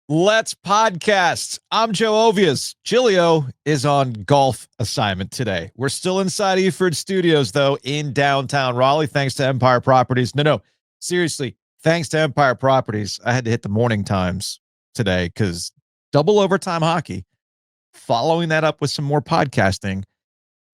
Let's podcast. I'm Joe Ovias. Gilio is on golf assignment today. We're still inside Eford Studios, though, in downtown Raleigh, thanks to Empire Properties. No, seriously, thanks to Empire Properties. I had to hit the morning times today because double overtime hockey. Following that up with some more podcasting,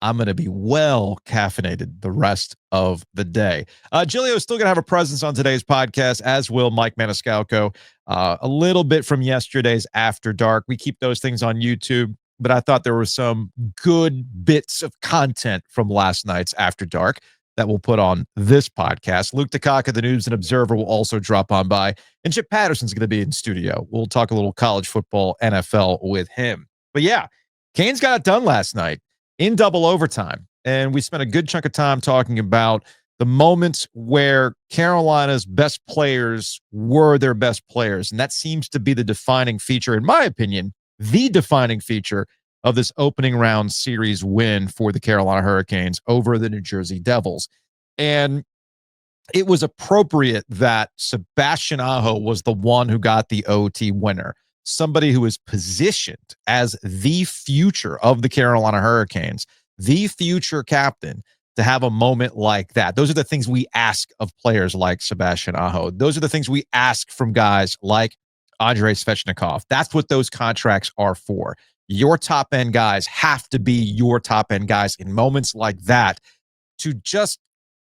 I'm going to be well caffeinated the rest of the day. Gilio is still going to have a presence on today's podcast, as will Mike Maniscalco. A little bit from yesterday's After Dark. We keep those things on YouTube, but I thought there were some good bits of content from last night's After Dark that we'll put on this podcast. Luke DeCock of the News and Observer will also drop on by, and Chip Patterson's going to be in studio. We'll talk a little college football, NFL with him. But yeah, Canes got it done last night in double overtime. And we spent a good chunk of time talking about the moments where Carolina's best players were their best players. And that seems to be the defining feature, in my opinion, the defining feature of this opening round series win for the Carolina Hurricanes over the New Jersey Devils. And it was appropriate that Sebastian Aho was the one who got the OT winner. Somebody who is positioned as the future of the Carolina Hurricanes, the future captain, to have a moment like that. Those are the things we ask of players like Sebastian Aho. Those are the things we ask from guys like Andrei Svechnikov. That's what those contracts are for. Your top-end guys have to be your top-end guys in moments like that to just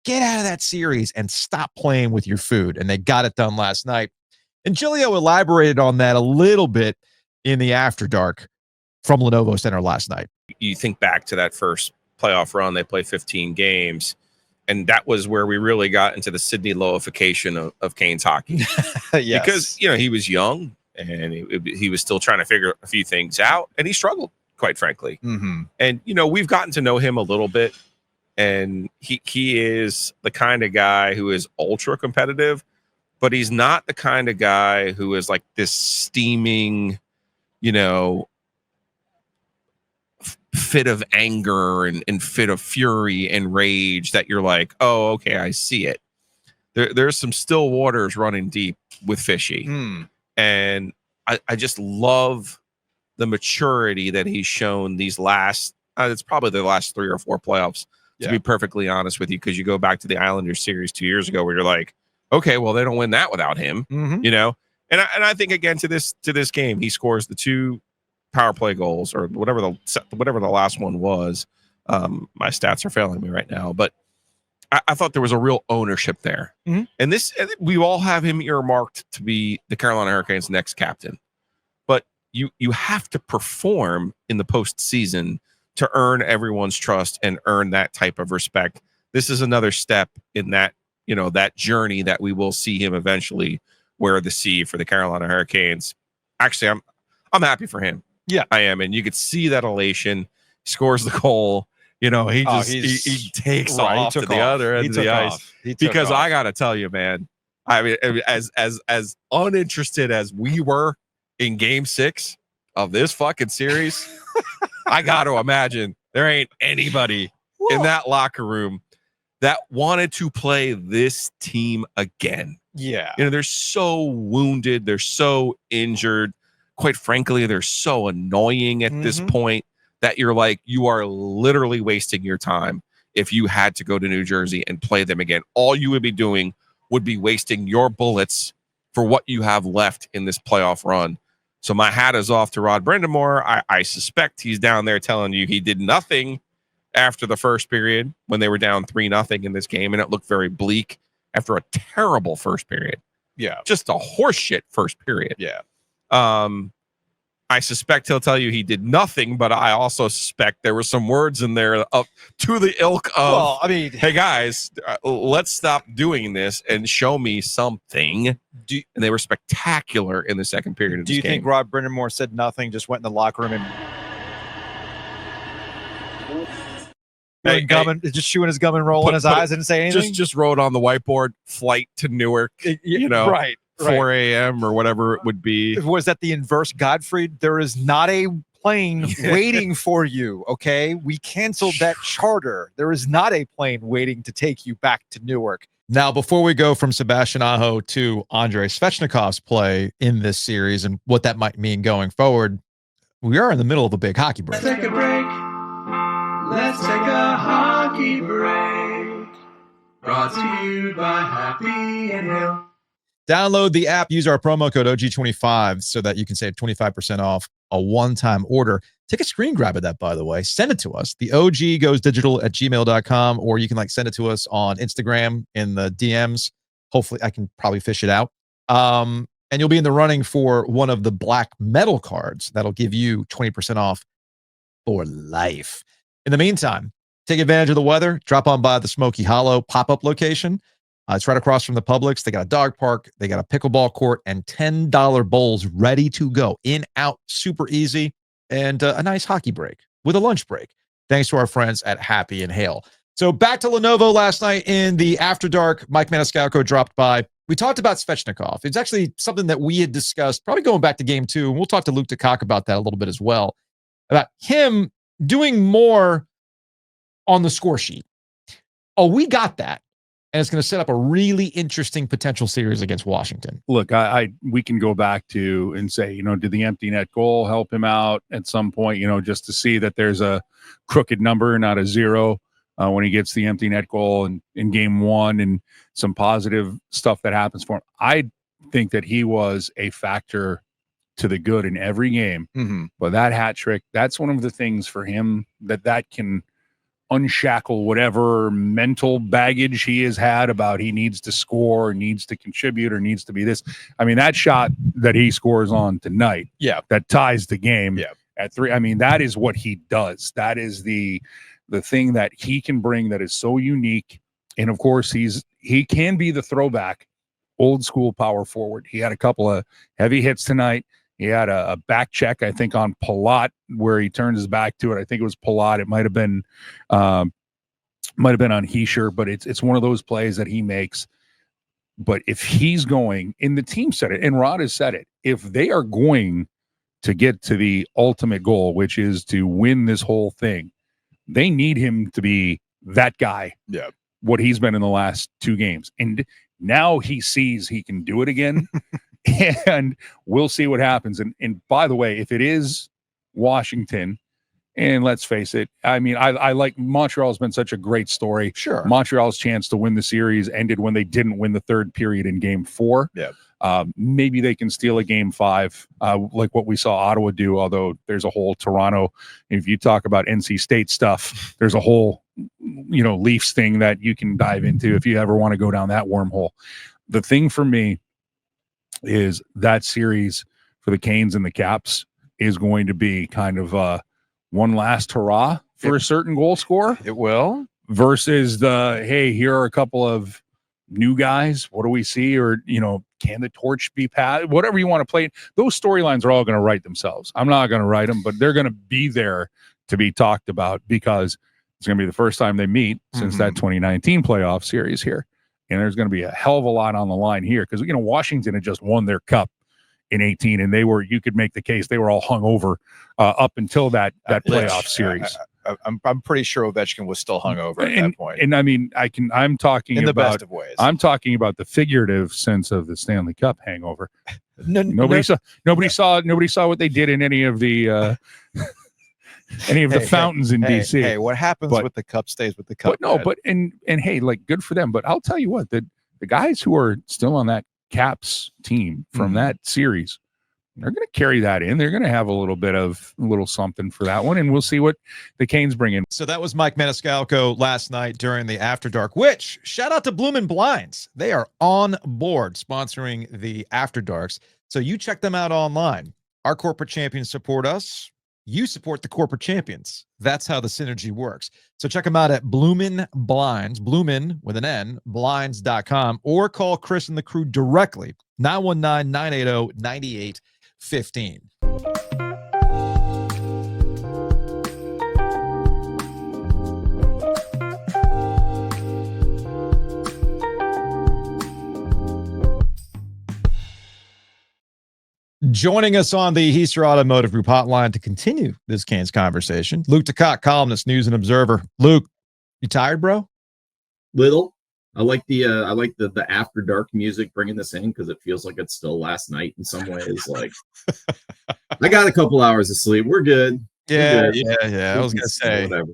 get out of that series and stop playing with your food. And they got it done last night. And Gilio elaborated on that a little bit in the After Dark from Lenovo Center last night. You think back to that first playoff run, they played 15 games, and that was where we really got into the Sydney Lowification of Canes hockey. Yes. Because, he was young, and he was still trying to figure a few things out, and he struggled, quite frankly. Mm-hmm. And, we've gotten to know him a little bit, and he is the kind of guy who is ultra competitive, but he's not the kind of guy who is like this steaming, fit of anger and fit of fury and rage that you're like, oh, okay, I see it. There's some still waters running deep with Fishy. And I just love the maturity that he's shown these last, it's probably the last 3 or 4 playoffs, to be perfectly honest with you, because you go back to the Islanders series 2 years ago where you're like, okay, well, they don't win that without him, And I think, again, to this game, he scores the 2 power play goals or whatever the last one was. My stats are failing me right now, but I thought there was a real ownership there. Mm-hmm. And we all have him earmarked to be the Carolina Hurricanes' next captain. But you have to perform in the postseason to earn everyone's trust and earn that type of respect. This is another step in that, that journey that we will see him eventually wear the C for the Carolina Hurricanes. Actually, I'm happy for him. Yeah, I am. And you could see that elation. He scores the goal. He takes off to the other end of the ice. Because I got to tell you, man, I mean, as uninterested as we were in game 6 of this fucking series, I got to imagine there ain't anybody in that locker room that wanted to play this team again. Yeah. They're so wounded. They're so injured. Quite frankly, they're so annoying at this point that you're like, you are literally wasting your time if you had to go to New Jersey and play them again. All you would be doing would be wasting your bullets for what you have left in this playoff run. So my hat is off to Rod Brind'Amour. I suspect he's down there telling you he did nothing after the first period when they were down 3-0 in this game, and it looked very bleak after a terrible first period. Yeah. Just a horseshit first period. Yeah. I suspect he'll tell you he did nothing, but I also suspect there were some words in there up to the ilk of, hey guys, let's stop doing this and show me something. And they were spectacular in the second period of this game. Do you think Rod Brind'Amour said nothing, just went in the locker room and just chewing his gum and rolling his eyes and say anything? Just wrote on the whiteboard, flight to Newark, right. 4 a.m. or whatever it would be. Was that the inverse Godfried? There is not a plane waiting for you, okay? We canceled that charter. There is not a plane waiting to take you back to Newark. Now, before we go from Sebastian Aho to Andrei Svechnikov's play in this series and what that might mean going forward, we are in the middle of a big hockey break. Let's take a break. Let's take a hockey break. Brought to you by Happy and Hill. Download the app, use our promo code OG25 so that you can save 25% off a one-time order. Take a screen grab of that, by the way. Send it to us. The OG goes digital at gmail.com, or you can send it to us on Instagram in the DMs. Hopefully, I can probably fish it out. And you'll be in the running for one of the black metal cards that'll give you 20% off for life. In the meantime, take advantage of the weather. Drop on by the Smoky Hollow pop-up location. It's right across from the Publix. They got a dog park. They got a pickleball court and $10 bowls ready to go. In, out, super easy. And a nice hockey break with a lunch break. Thanks to our friends at Happy and Hale. So back to Lenovo last night in the After Dark. Mike Maniscalco dropped by. We talked about Svechnikov. It's actually something that we had discussed probably going back to game 2. And we'll talk to Luke DeCock about that a little bit as well. About him doing more on the score sheet. Oh, we got that. And it's going to set up a really interesting potential series against Washington. Look, we can go back to and say, did the empty net goal help him out at some point, just to see that there's a crooked number, not a 0, when he gets the empty net goal in game 1 and some positive stuff that happens for him. I think that he was a factor to the good in every game. Mm-hmm. But that hat trick, that's one of the things for him that can unshackle whatever mental baggage he has had about he needs to score, needs to contribute, or needs to be this. I mean, that shot that he scores on tonight, that ties the game at 3. I mean, that is what he does. That is the thing that he can bring that is so unique. And of course, he can be the throwback, old school power forward. He had a couple of heavy hits tonight. He had a back check, I think, on Palat where he turned his back to it. I think it was Palat. It might have been on Heischer, but it's one of those plays that he makes. But if he's going, and the team said it, and Rod has said it, if they are going to get to the ultimate goal, which is to win this whole thing, they need him to be that guy. Yeah. What he's been in the last 2 games. And now he sees he can do it again. And we'll see what happens. And by the way, if it is Washington, and let's face it, I mean, I like Montreal's been such a great story. Sure. Montreal's chance to win the series ended when they didn't win the 3rd period in game 4. Yeah. Maybe they can steal a game 5, like what we saw Ottawa do, although there's a whole Toronto. If you talk about NC State stuff, there's a whole, Leafs thing that you can dive into if you ever want to go down that wormhole. The thing for me is that series for the Canes and the Caps is going to be kind of one last hurrah for a certain goal scorer. It will. Versus hey, here are a couple of new guys. What do we see? Or, can the torch be passed? Whatever you want to play. Those storylines are all going to write themselves. I'm not going to write them, but they're going to be there to be talked about because it's going to be the first time they meet since that 2019 playoff series here. And there's going to be a hell of a lot on the line here because, Washington had just won their cup in 18, and you could make the case they were all hung over up until that playoff series. I'm pretty sure Ovechkin was still hung over at that point. And I mean, I'm talking in the about best of ways. I'm talking about the figurative sense of the Stanley Cup hangover. Nobody saw what they did in any of the the fountains in DC. Hey, what happens with the cup stays with the cup. And hey, good for them. But I'll tell you what, the guys who are still on that Caps team from that series, they're going to carry that in. They're going to have a little something for that one, and we'll see what the Canes bring in. So that was Mike Maniscalco last night during the After Dark, which shout out to Bloomin' Blinds. They are on board sponsoring the After Darks. So you check them out online. Our corporate champions support us. You support the corporate champions. That's how the synergy works. So check them out at Bloomin' Blinds, Bloomin' with an N, blinds.com, or call Chris and the crew directly, 919-980-9815. Joining us on the Heister Automotive Group hotline to continue this Canes conversation, Luke DeCock, columnist, News and Observer. Luke, you tired, bro? Little. I like the after dark music bringing this in because it feels like it's still last night in some ways. Like I got a couple hours of sleep. We're good. Yeah. I was gonna say whatever.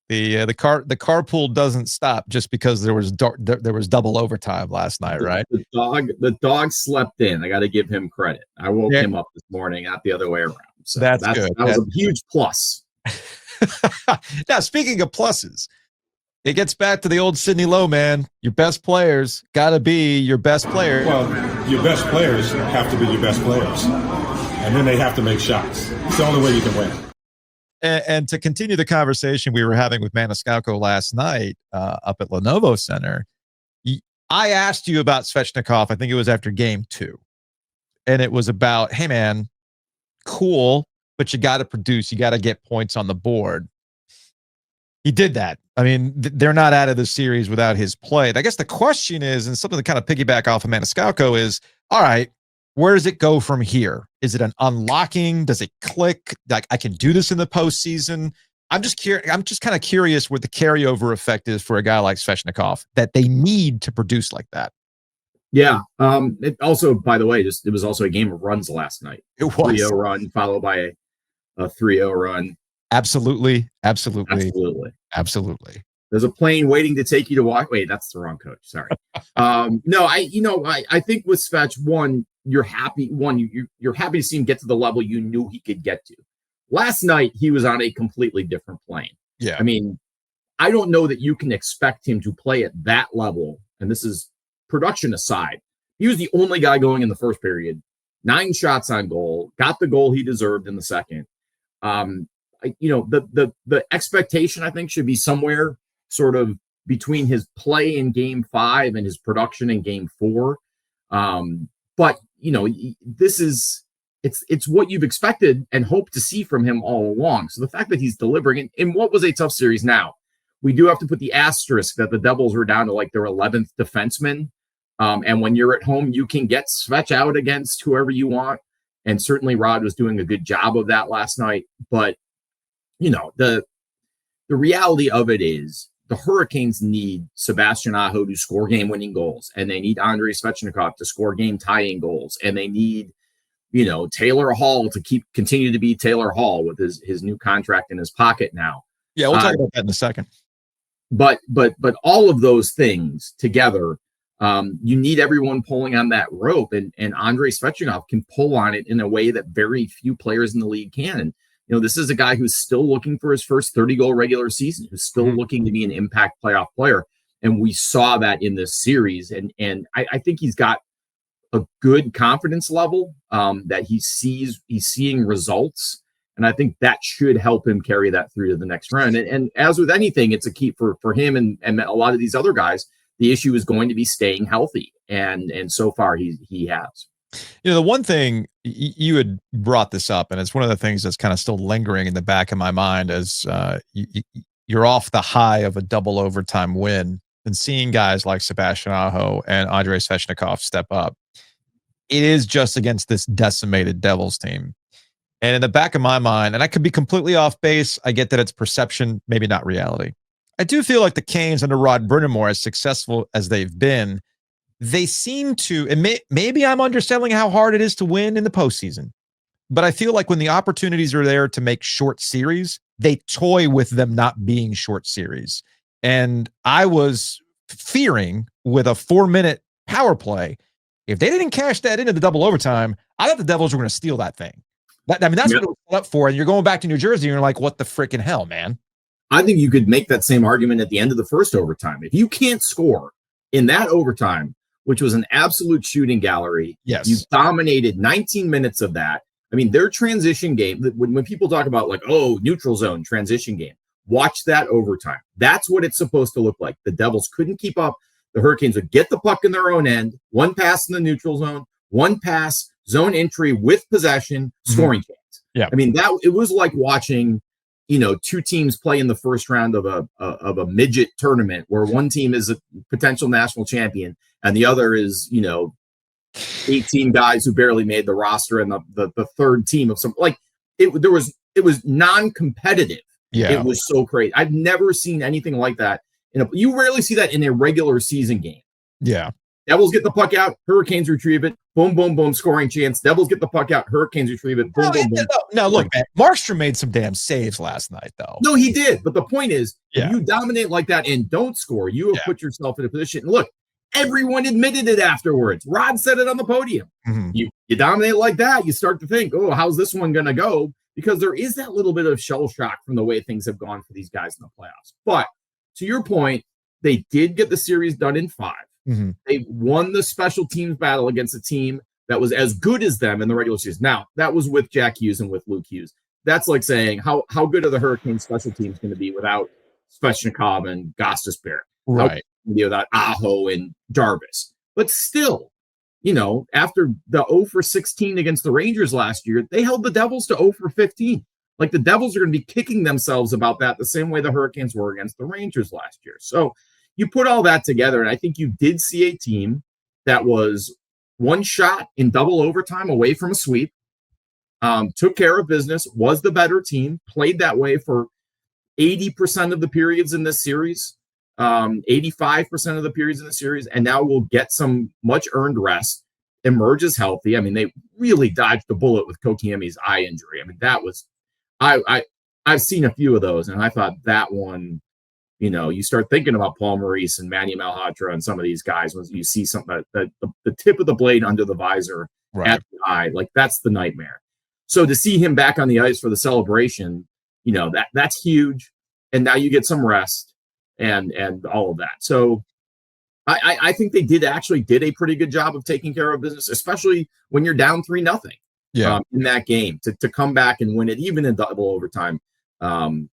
the carpool doesn't stop just because there was double overtime last night, right? The dog slept in. I got to give him credit. I woke him up this morning, not the other way around. So that's good. That was a huge plus. Now, speaking of pluses, it gets back to the old Sidney Lowe, man. Your best players got to be your best players. Well, your best players have to be your best players. And then they have to make shots. It's the only way you can win. And to continue the conversation we were having with Maniscalco last night up at Lenovo Center, I asked you about Svechnikov. I think it was after game 2. And it was about, hey, man, cool, but you got to produce. You got to get points on the board. He did that. I mean, they're not out of the series without his play. I guess the question is, and something to kind of piggyback off of Maniscalco is, all right, where does it go from here? Is it an unlocking? Does it click? Like, I can do this in the postseason. I'm just kind of curious what the carryover effect is for a guy like Svechnikov that they need to produce like that. Yeah. It also, by the way, it was also a game of runs last night. It was 3-0 run followed by a 3-0 run. Absolutely. There's a plane waiting to take you to walk. Wait, that's the wrong coach. Sorry. No, I think with Svech, you're happy to see him get to the level you knew he could get to. Last night, he was on a completely different plane. Yeah. I mean, I don't know that you can expect him to play at that level. And this is production aside. He was the only guy going in the first period, 9 shots on goal, got the goal he deserved in the second. The expectation, I think, should be somewhere sort of between his play in game 5 and his production in game 4. But it's what you've expected and hoped to see from him all along. So the fact that he's delivering in what was a tough series, now we do have to put the asterisk that the Devils were down to like their 11th defenseman. And when you're at home, you can get Svech out against whoever you want. And certainly Rod was doing a good job of that last night. But, the reality of it is the Hurricanes need Sebastian Aho to score game-winning goals. And they need Andrei Svechnikov to score game-tying goals. And they need, Taylor Hall to continue to be Taylor Hall with his new contract in his pocket now. Yeah, we'll talk about that in a second. But all of those things together, you need everyone pulling on that rope, and Andrei Svechnikov can pull on it in a way that very few players in the league can. And, this is a guy who's still looking for his first 30-goal regular season, who's still looking to be an impact playoff player. And we saw that in this series. And I think he's got a good confidence level that he's seeing results. And I think that should help him carry that through to the next round. And as with anything, it's a key for him and a lot of these other guys. The issue is going to be staying healthy. And so far he has. The one thing you had brought this up, and it's one of the things that's kind of still lingering in the back of my mind as you're off the high of a double overtime win and seeing guys like Sebastian Aho and Andrei Svechnikov step up. It is just against this decimated Devils team. And in the back of my mind, and I could be completely off base, I get that it's perception, maybe not reality. I do feel like the Canes under Rod Brind'Amour, as successful as they've been, they seem to, and maybe I'm underselling how hard it is to win in the postseason, but I feel like when the opportunities are there to make short series, they toy with them not being short series. And I was fearing with a 4-minute power play, if they didn't cash that into the double overtime, I thought the Devils were going to steal that thing. That's what it was set up for. And you're going back to New Jersey, and you're like, what the freaking hell, man? I think you could make that same argument at the end of the first overtime. If you can't score in that overtime, which was an absolute shooting gallery, yes, you dominated 19 minutes of that. I mean, their transition game, when people talk about like, neutral zone transition game, watch that overtime. That's what it's supposed to look like. The Devils couldn't keep up. The Hurricanes would get the puck in their own end, one pass in the neutral zone, one pass, zone entry with possession, scoring chance. Yeah. I mean, it was like watching, two teams play in the first round of a midget tournament where one team is a potential national champion and the other is, 18 guys who barely made the roster and the third team of some, like it was non-competitive. Yeah. It was so crazy. I've never seen anything like that You rarely see that in a regular season game. Yeah. Devils get the puck out, Hurricanes retrieve it, boom, boom, boom, scoring chance. Devils get the puck out, Hurricanes retrieve it, boom, boom, boom. No, look, man, Markstrom made some damn saves last night, though. No, he did. But the point is, if you dominate like that and don't score, you have put yourself in a position. And look, everyone admitted it afterwards. Rod said it on the podium. Mm-hmm. You dominate like that, you start to think, oh, how's this one going to go? Because there is that little bit of shell shock from the way things have gone for these guys in the playoffs. But to your point, they did get the series done in 5. Mm-hmm. They won the special teams battle against a team that was as good as them in the regular season. Now, that was with Jack Hughes and with Luke Hughes. That's like saying, how good are the Hurricanes special teams going to be without Svechnikov and Gostisbehere? Right. Without Aho and Darvis. But still, after the 0 for 16 against the Rangers last year, they held the Devils to 0 for 15. Like, the Devils are going to be kicking themselves about that the same way the Hurricanes were against the Rangers last year. So you put all that together, and I think you did see a team that was one shot in double overtime away from a sweep, took care of business, was the better team, played that way for 80% of the periods in this series, 85% of the periods in the series, and now will get some much earned rest, emerges healthy. I mean, they really dodged the bullet with Kotkaniemi's eye injury. I mean, that was, I've seen a few of those, and I thought that one, you start thinking about Paul Maurice and Manny Malhotra and some of these guys when you see something that the tip of the blade under the visor at the eye, like that's the nightmare. So to see him back on the ice for the celebration, that's huge. And now you get some rest and all of that. So I think they did a pretty good job of taking care of business, especially when you're down 3-0 in that game to come back and win it, even in double overtime.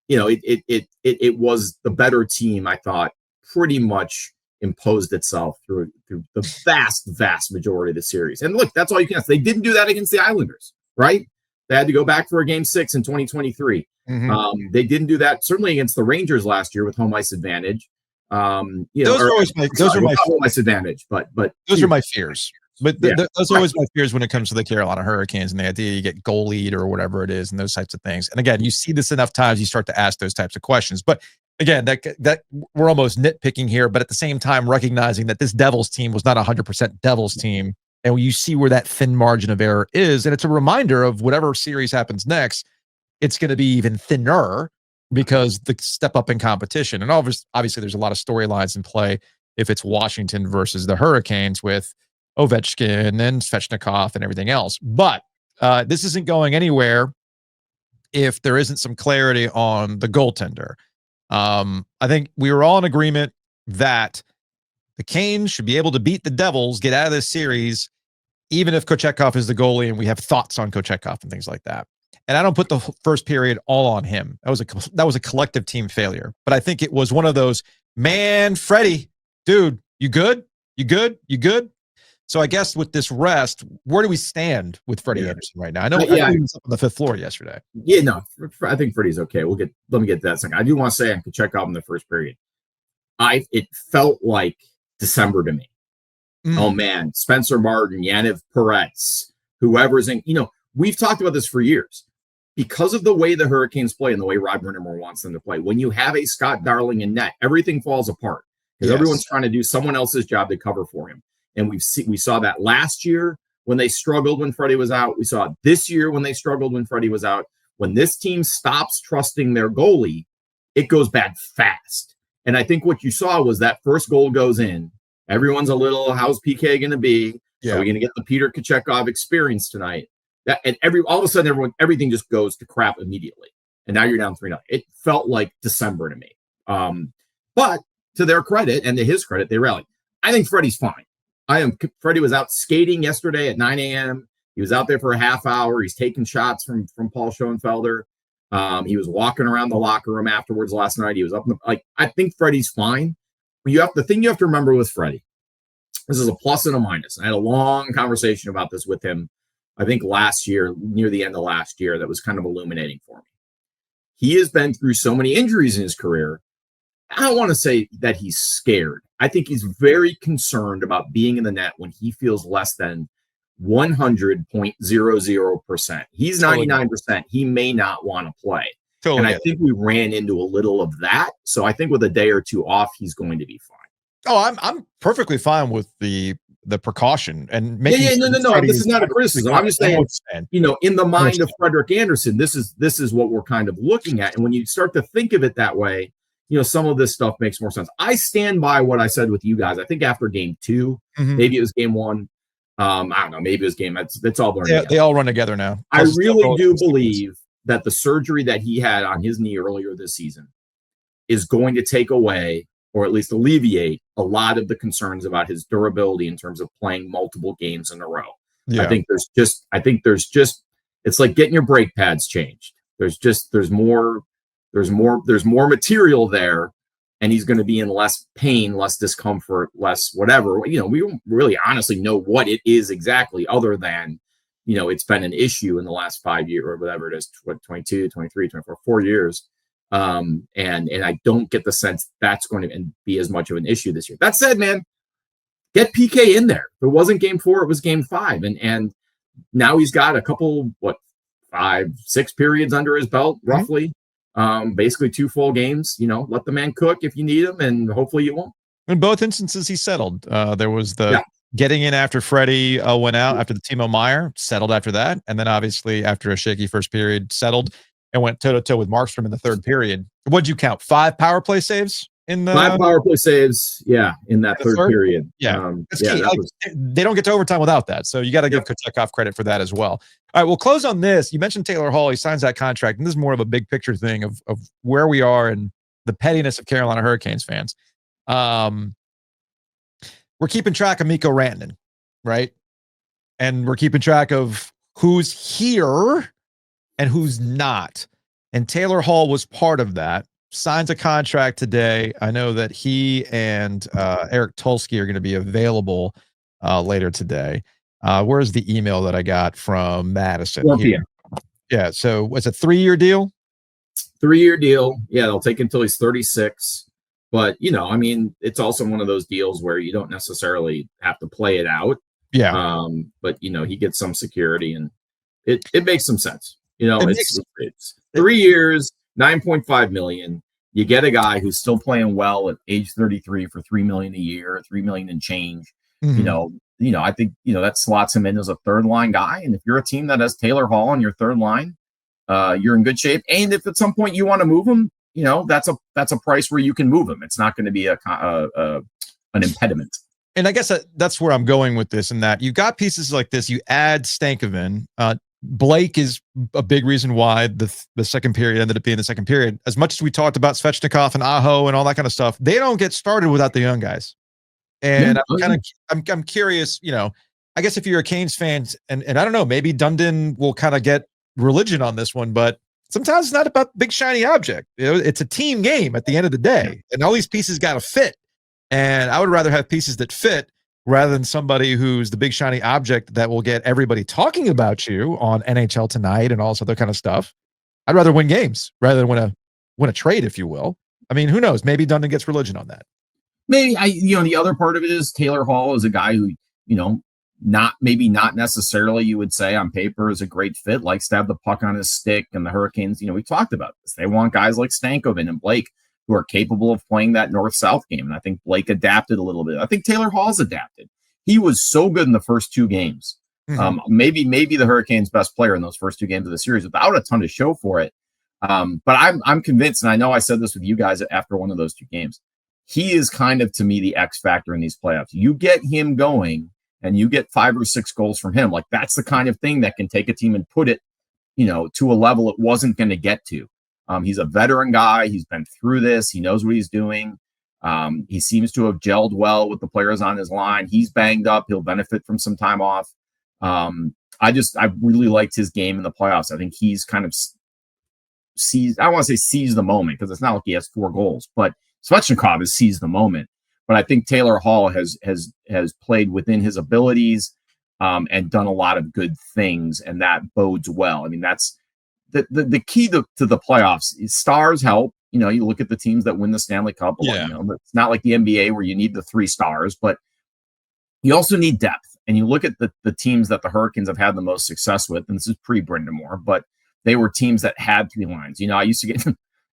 It was the better team, I thought, pretty much imposed itself through the vast majority of the series. And look, that's all you can ask. They didn't do that against the Islanders, right? They had to go back for a game 6 in 2023. Mm-hmm. They didn't do that certainly against the Rangers last year with home ice advantage. Those are my home ice advantage, but those are my fears. But those are always my fears when it comes to the Carolina Hurricanes and the idea you get goalied or whatever it is and those types of things. And again, you see this enough times, you start to ask those types of questions. But again, that we're almost nitpicking here, but at the same time, recognizing that this Devils team was not 100% Devils team. And you see where that thin margin of error is. And it's a reminder of whatever series happens next, it's going to be even thinner because the step up in competition. And obviously there's a lot of storylines in play if it's Washington versus the Hurricanes with Ovechkin and Svechnikov and everything else. But this isn't going anywhere if there isn't some clarity on the goaltender. I think we were all in agreement that the Canes should be able to beat the Devils, get out of this series, even if Kochetkov is the goalie and we have thoughts on Kochetkov and things like that. And I don't put the first period all on him. That was a collective team failure. But I think it was one of those, man, Freddie, dude, you good? You good? You good? So I guess with this rest, where do we stand with Freddie Anderson right now? I know he was up on the 5th floor yesterday. Yeah, no, I think Freddie's okay. Let me get to that second. I do want to say I could check out in the first period. It felt like December to me. Oh man, Spencer Martin, Yaniv Peretz, whoever's in, we've talked about this for years. Because of the way the Hurricanes play and the way Rod Brind'Amour wants them to play, when you have a Scott Darling in net, everything falls apart because everyone's trying to do someone else's job to cover for him. And we saw that last year when they struggled when Freddie was out. We saw it this year when they struggled when Freddie was out. When this team stops trusting their goalie, it goes bad fast. And I think what you saw was that first goal goes in. Everyone's a little, how's PK going to be? Are we going to get the Peter Kochetkov experience tonight? All of a sudden, everything just goes to crap immediately. And now you're down 3-0. It felt like December to me. But to their credit and to his credit, they rallied. I think Freddie's fine. Freddie was out skating yesterday at 9 a.m. He was out there for a half hour. He's taking shots from Paul Schoenfelder. He was walking around the locker room afterwards last night. He was up I think Freddie's fine. But the thing you have to remember with Freddie, this is a plus and a minus. I had a long conversation about this with him, I think last year, near the end of last year, that was kind of illuminating for me. He has been through so many injuries in his career. I don't want to say that he's scared. I think he's very concerned about being in the net when he feels less than 100.00%. He's 99%. He may not want to play. Totally. And I think we ran into a little of that. So I think with a day or two off, he's going to be fine. Oh, I'm perfectly fine with the precaution and making. No. This is not a criticism. I'm just saying, in the mind of Frederick Anderson, this is what we're kind of looking at. And when you start to think of it that way, some of this stuff makes more sense. I stand by what I said with you guys. I think after game 2, maybe it was game 1. I don't know. Maybe it was game. It's all blurred together. They all run together now. I really do believe that the surgery that he had on his knee earlier this season is going to take away, or at least alleviate, a lot of the concerns about his durability in terms of playing multiple games in a row. Yeah. I think there's just it's like getting your brake pads changed. There's more material there, and he's going to be in less pain, less discomfort, less whatever. We don't really honestly know what it is exactly, other than it's been an issue in the last 5 years or whatever it is, 22, 23, 24, 4 years. And I don't get the sense that's going to be as much of an issue this year. That said, man, get PK in there. If it wasn't game 4, it was game 5. And now he's got a couple, 5-6 periods under his belt, roughly. Basically 2 full games. Let the man cook if you need him, and hopefully you won't. In both instances, he settled. There was the getting in after Freddie went out after the Timo Meyer, settled after that. And then obviously after a shaky first period, settled and went toe-to-toe with Markstrom in the third period. What'd you count? 5 power play saves? 5 power play saves, in that third period. Yeah, they don't get to overtime without that. So you got to give Kochetkov credit for that as well. All right, we'll close on this. You mentioned Taylor Hall. He signs that contract, and this is more of a big picture thing of where we are and the pettiness of Carolina Hurricanes fans. We're keeping track of Mikko Rantanen, right? And we're keeping track of who's here and who's not. And Taylor Hall was part of that. Signs a contract today. I know that he and Eric Tulsky are going to be available later today. Where's the email that I got from Madison? Yeah. So it's a 3-year deal. 3-year deal. Yeah, they'll take until he's 36. But it's also one of those deals where you don't necessarily have to play it out. Yeah. But he gets some security, and it makes some sense. It's 3 years. $9.5 million. You get a guy who's still playing well at age 33 for $3 million a year, $3 million and change. I think that slots him in as a third line guy. And if you're a team that has Taylor Hall on your third line, you're in good shape. And if at some point you want to move him, that's a price where you can move him. It's not going to be an impediment. And I guess that's where I'm going with this, and that you've got pieces like this. You add Stankoven. Blake is a big reason why the second period ended up being the second period. As much as we talked about Svechnikov and Aho and all that kind of stuff, they don't get started without the young guys. And I'm curious, I guess if you're a Canes fan, and I don't know, maybe Dundon will kind of get religion on this one, but sometimes it's not about big shiny object. It's a team game at the end of the day, and all these pieces got to fit. And I would rather have pieces that fit rather than somebody who's the big shiny object that will get everybody talking about you on NHL Tonight and all this other kind of stuff. I'd rather win games rather than win a trade, if you will. I mean, who knows? Maybe Dundon gets religion on that. Maybe the other part of it is Taylor Hall is a guy who, not necessarily you would say on paper is a great fit, likes to have the puck on his stick, and the Hurricanes, we talked about this. They want guys like Stankoven and Blake who are capable of playing that north-south game. And I think Blake adapted a little bit. I think Taylor Hall's adapted. He was so good in the first 2 games. Maybe the Hurricanes' best player in those first 2 games of the series without a ton to show for it. But I'm convinced, and I know I said this with you guys after one of those 2 games, he is kind of, to me, the X factor in these playoffs. You get him going and you get 5 or 6 goals from him. Like, that's the kind of thing that can take a team and put it, to a level it wasn't going to get to. He's a veteran guy. He's been through this. He knows what he's doing. He seems to have gelled well with the players on his line. He's banged up. He'll benefit from some time off. I really liked his game in the playoffs. I think he's kind of seized. I don't want to say seize the moment, because it's not like he has 4 goals, but Svechnikov has seized the moment. But I think Taylor Hall has played within his abilities and done a lot of good things, and that bodes well. I mean, that's the key to the playoffs. Is stars help. You look at the teams that win the Stanley Cup. It's not like the NBA where you need the 3 stars, but you also need depth. And you look at the teams that the Hurricanes have had the most success with, and this is pre-Brindamore, but they were teams that had 3 lines. I used to get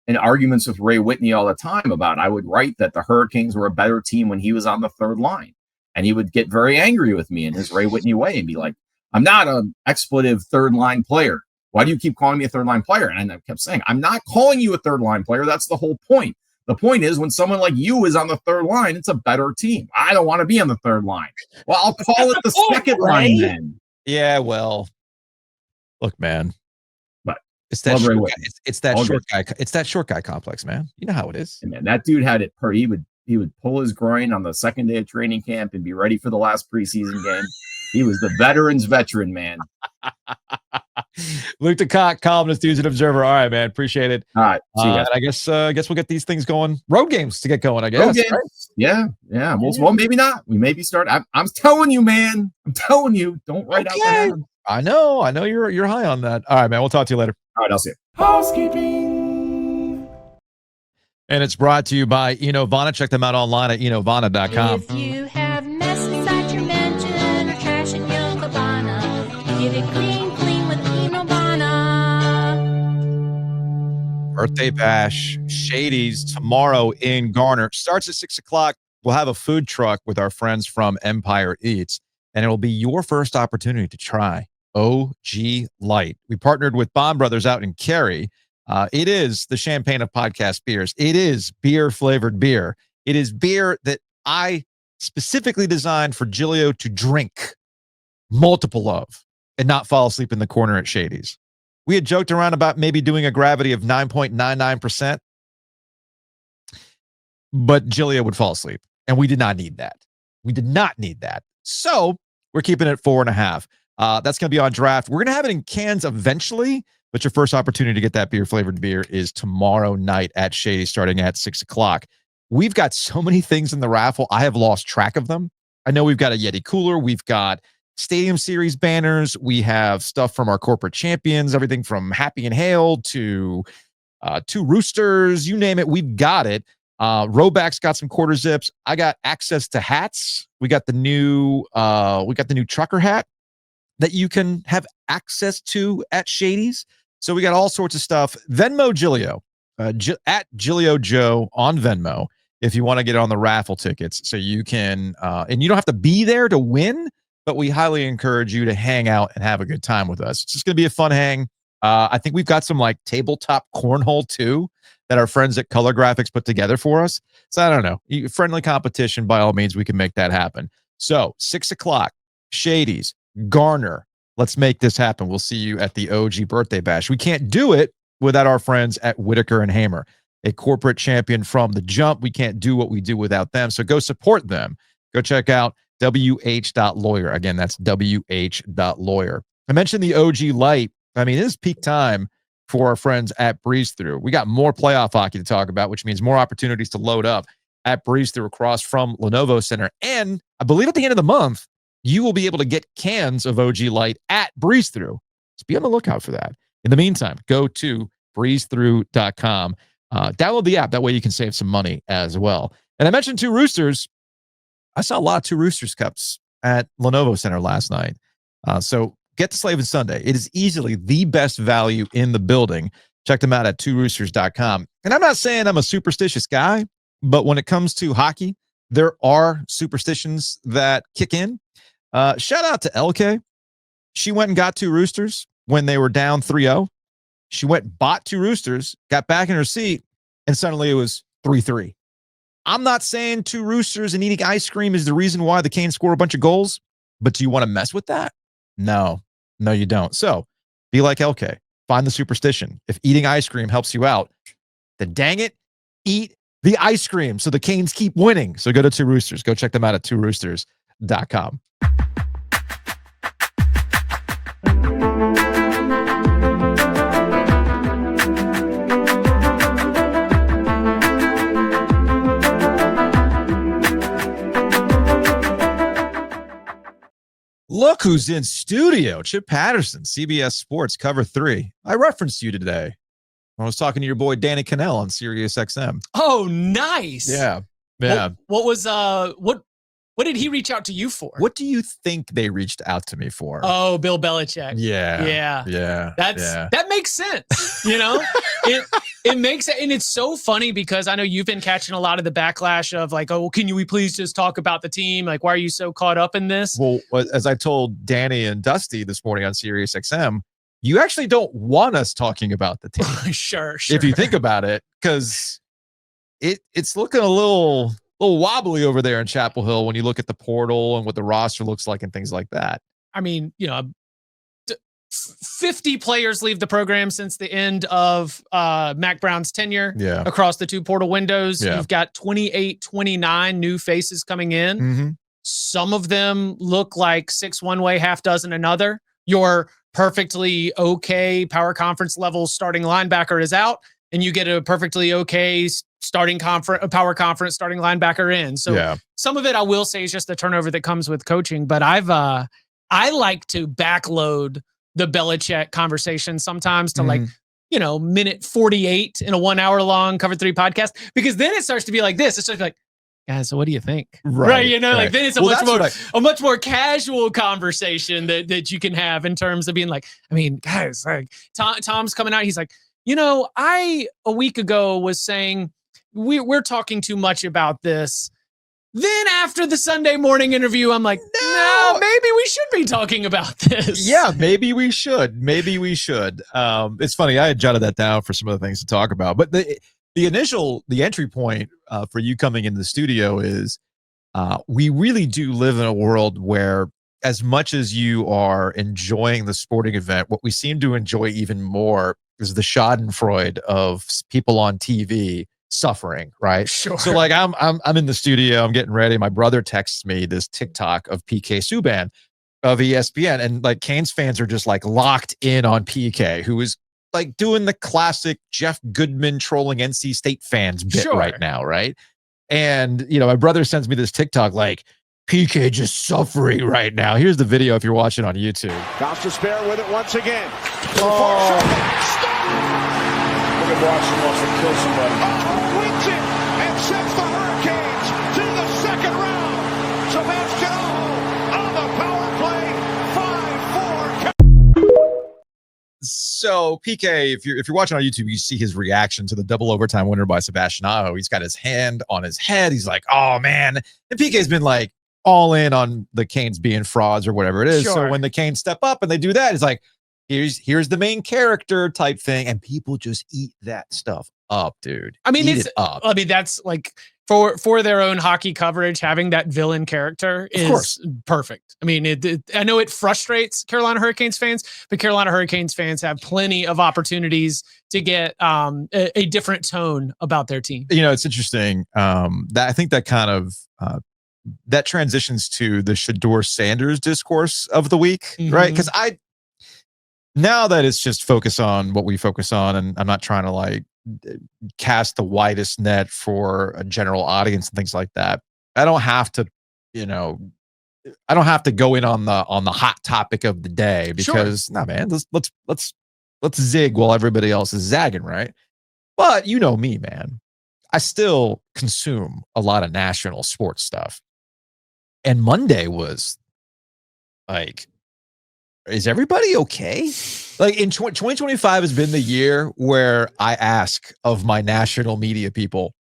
in arguments with Ray Whitney all the time about, I would write that the Hurricanes were a better team when he was on the 3rd line. And he would get very angry with me in his Ray Whitney way and be like, I'm not an expletive 3rd line player. Why do you keep calling me a 3rd line player? And I kept saying, I'm not calling you a 3rd line player. That's the whole point. The point is, when someone like you is on the 3rd line, it's a better team. I don't want to be on the 3rd line. Well, I'll call it the 2nd line then. Yeah, well, look, man. But it's that short guy. It's that short guy. It's that short guy complex, man. You know how it is. And man, that dude had it. He would pull his groin on the 2nd day of training camp and be ready for the last preseason game. He was the veteran's veteran, man. Luke DeCock, columnist, News and Observer. All right, man. Appreciate it. All right. See you guys. I guess we'll get these things going. Road games to get going, I guess. Road games. Right? Yeah. Well, maybe not. We maybe start. I'm telling you, man. I'm telling you. Don't write out that. I know you're high on that. All right, man. We'll talk to you later. All right. I'll see you. Housekeeping. And it's brought to you by Enovana. Check them out online at enovana.com. If you have mess inside your mansion or trash in your cabana, get it clean with Enovana. Birthday bash, Shady's tomorrow in Garner. Starts at 6 o'clock. We'll have a food truck with our friends from Empire Eats, and it'll be your first opportunity to try OG Light. We partnered with Bond Brothers out in Cary. It is the champagne of podcast beers. It is beer-flavored beer. It is beer that I specifically designed for Giglio to drink multiple of and not fall asleep in the corner at Shady's. We had joked around about maybe doing a gravity of 9.99%, but Giglio would fall asleep, and we did not need that. We did not need that. So we're keeping it at 4.5. That's going to be on draft. We're going to have it in cans eventually, but your first opportunity to get that beer-flavored beer is tomorrow night at Shady, starting at 6 o'clock. We've got so many things in the raffle, I have lost track of them. I know we've got a Yeti cooler. We've got Stadium Series banners. We have stuff from our corporate champions, everything from Happy and Hail to Two Roosters. You name it, we've got it. Roback's got some quarter zips. I got access to hats. We got the new trucker hat that you can have access to at Shady's. So we got all sorts of stuff. Venmo Giglio, at Giglio Joe on Venmo, if you want to get on the raffle tickets. So you can, and you don't have to be there to win, but we highly encourage you to hang out and have a good time with us. It's just going to be a fun hang. I think we've got some like tabletop cornhole too that our friends at Color Graphics put together for us. So I don't know, friendly competition, by all means, we can make that happen. So 6 o'clock, Shady's, Garner. Let's make this happen. We'll see you at the OG birthday bash. We can't do it without our friends at Whitaker and Hamer, a corporate champion from the jump. We can't do what we do without them. So go support them. Go check out wh.lawyer. Again, that's wh.lawyer. I mentioned the OG Light. I mean, it is peak time for our friends at Breeze Through. We got more playoff hockey to talk about, which means more opportunities to load up at Breeze Through across from Lenovo Center. And I believe at the end of the month, you will be able to get cans of OG Light at Breeze Through. So be on the lookout for that. In the meantime, go to breezethrough.com. Download the app. That way you can save some money as well. And I mentioned Two Roosters. I saw a lot of Two Roosters cups at Lenovo Center last night. So get to Slavin Sunday. It is easily the best value in the building. Check them out at tworoosters.com. And I'm not saying I'm a superstitious guy, but when it comes to hockey, there are superstitions that kick in. Shout out to LK. She went and got Two Roosters when they were down 3-0. She went, bought Two Roosters, got back in her seat, and suddenly it was 3-3. I'm not saying Two Roosters and eating ice cream is the reason why the Canes score a bunch of goals, but do you want to mess with that? No, you don't. So be like LK. Find the superstition. If eating ice cream helps you out, then dang it, eat the ice cream so the Canes keep winning. So go to Two Roosters. Go check them out at tworoosters.com. Look who's in studio. Chip Patterson, CBS Sports, Cover 3. I referenced you today. I was talking to your boy Danny Cannell on Sirius XM. Oh, nice. Yeah. What was What did he reach out to you for? What do you think they reached out to me for? Oh, Bill Belichick. Yeah. That makes sense. You know, it makes it, and it's so funny because I know you've been catching a lot of the backlash of like, oh, can we please just talk about the team? Like, why are you so caught up in this? Well, as I told Danny and Dusty this morning on Sirius XM, you actually don't want us talking about the team. Sure. If you think about it, because it's looking a little wobbly over there in Chapel Hill when you look at the portal and what the roster looks like and things like that. I mean, you know, 50 players leave the program since the end of Mac Brown's tenure across the 2 portal windows. Yeah. You've got 28, 29 new faces coming in. Mm-hmm. Some of them look like 6 one way, half dozen another. Your perfectly okay power conference level starting linebacker is out, and you get a perfectly okay power conference starting linebacker in. So some of it I will say is just the turnover that comes with coaching, but I like to backload the Belichick conversation sometimes to like, you know, minute 48 in a 1 hour long Cover 3 podcast, because then it starts to be like this. It's just like, guys, so what do you think? Right. You know, like then it's a much more casual conversation that you can have in terms of being like, I mean, guys, like Tom's coming out. He's like, you know, I a week ago was saying we're talking too much about this. Then after the Sunday morning interview, I'm like, no, maybe we should be talking about this. Yeah, maybe we should. It's funny. I had jotted that down for some of the things to talk about. But the entry point for you coming into the studio is we really do live in a world where as much as you are enjoying the sporting event, what we seem to enjoy even more is the schadenfreude of people on TV suffering, right? Sure. So like I'm in the studio, I'm getting ready. My brother texts me this TikTok of PK Subban of ESPN, and like Canes fans are just like locked in on PK, who is like doing the classic Jeff Goodman trolling NC State fans bit right now, right? And you know, my brother sends me this TikTok like PK just suffering right now. Here's the video if you're watching on YouTube. Costa spare with it once again. Look at Washington wants to kill somebody. Wins it and sends the Hurricanes to the second round. Sebastian Aho on the power play. 5-4. So PK, if you're watching on YouTube, you see his reaction to the double overtime winner by Sebastian Aho. He's got his hand on his head. He's like, "Oh man!" And PK's been like all in on the Canes being frauds or whatever it is. Sure. So when the Canes step up and they do that, it's like, here's the main character type thing, and people just eat that stuff up, dude. I mean, eat it up. I mean, that's like for their own hockey coverage, having that villain character is perfect. I mean, I know it frustrates Carolina Hurricanes fans, but Carolina Hurricanes fans have plenty of opportunities to get a different tone about their team. You know, it's interesting. That I think that kind of that transitions to the Shadeur Sanders discourse of the week, right? Because now that it's just focus on what we focus on, and I'm not trying to like cast the widest net for a general audience and things like that. I don't have to, you know, I don't have to go in on the hot topic of the day because nah, man, let's zig while everybody else is zagging, right? But you know me, man, I still consume a lot of national sports stuff, and Monday was like, is everybody okay? Like in 2025 has been the year where I ask of my national media people,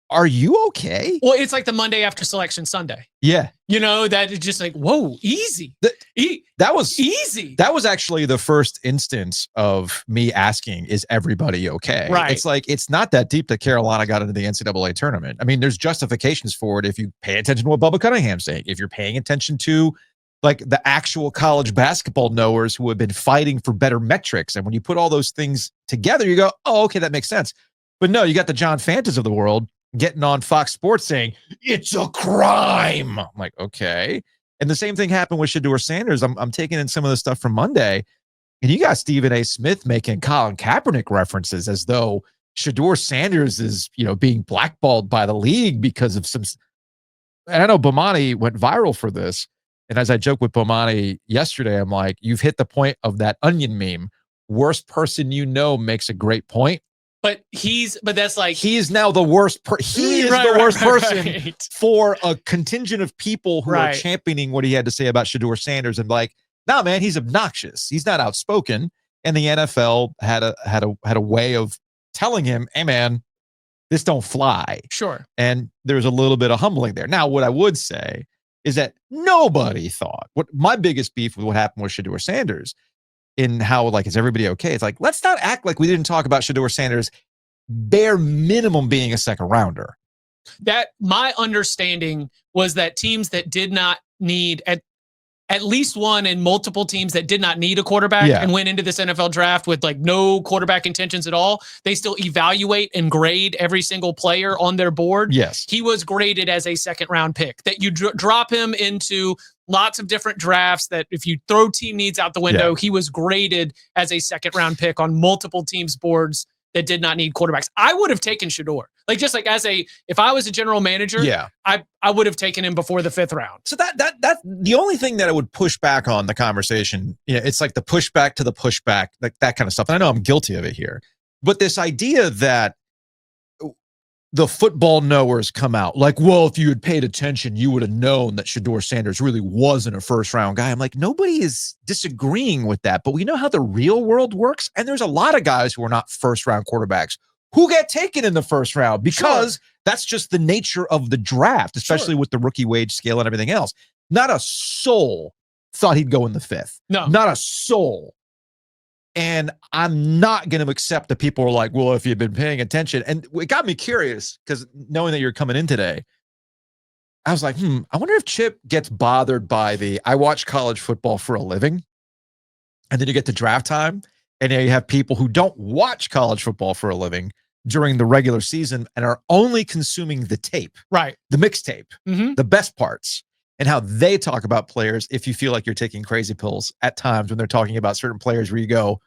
are you okay? Well, it's like the Monday after Selection Sunday. Yeah. You know, that is just like, whoa, easy. That was easy. That was actually the first instance of me asking, is everybody okay? Right. It's like, it's not that deep that Carolina got into the NCAA tournament. I mean, there's justifications for it if you pay attention to what Bubba Cunningham's saying, if you're paying attention to like the actual college basketball knowers who have been fighting for better metrics. And when you put all those things together, you go, oh, okay, that makes sense. But no, you got the John Fantas of the world getting on Fox Sports saying, it's a crime. I'm like, okay. And the same thing happened with Shadeur Sanders. I'm taking in some of the stuff from Monday, and you got Stephen A. Smith making Colin Kaepernick references as though Shadeur Sanders is, you know, being blackballed by the league because of some. And I know Bomani went viral for this. And as I joked with Bomani yesterday, I'm like, you've hit the point of that onion meme. Worst person you know makes a great point. But that's like he is now the worst. He is the worst person for a contingent of people who are championing what he had to say about Shadeur Sanders and like, nah, man, he's obnoxious. He's not outspoken. And the NFL had a way of telling him, hey, man, this don't fly. Sure. And there's a little bit of humbling there. Now, what I would say is that nobody thought what my biggest beef with what happened with Shadeur Sanders in how, like, is everybody okay? It's like, let's not act like we didn't talk about Shadeur Sanders bare minimum being a second rounder. That my understanding was that teams that did not need at least one and multiple teams that did not need a quarterback and went into this NFL draft with like no quarterback intentions at all, they still evaluate and grade every single player on their board. Yes. He was graded as a second round pick, that you drop him into lots of different drafts, that if you throw team needs out the window, he was graded as a second round pick on multiple teams' boards that did not need quarterbacks. I would have taken Shadeur. Like, just like if I was a general manager, I would have taken him before the 5th round. So that the only thing that I would push back on the conversation, it's like the pushback to the pushback, like that kind of stuff. And I know I'm guilty of it here, but this idea that the football knowers come out like, well, if you had paid attention, you would have known that Shadeur Sanders really wasn't a first round guy. I'm like, nobody is disagreeing with that, but we know how the real world works. And there's a lot of guys who are not first round quarterbacks who get taken in the first round because that's just the nature of the draft, especially with the rookie wage scale and everything else. Not a soul thought he'd go in the 5th. No, not a soul. And I'm not going to accept that people are like, well, if you've been paying attention. And it got me curious because knowing that you're coming in today, I was like, I wonder if Chip gets bothered by I watch college football for a living. And then you get to draft time and you have people who don't watch college football for a living during the regular season and are only consuming the tape, the mixtape, the best parts, and how they talk about players. If you feel like you're taking crazy pills at times when they're talking about certain players where you go,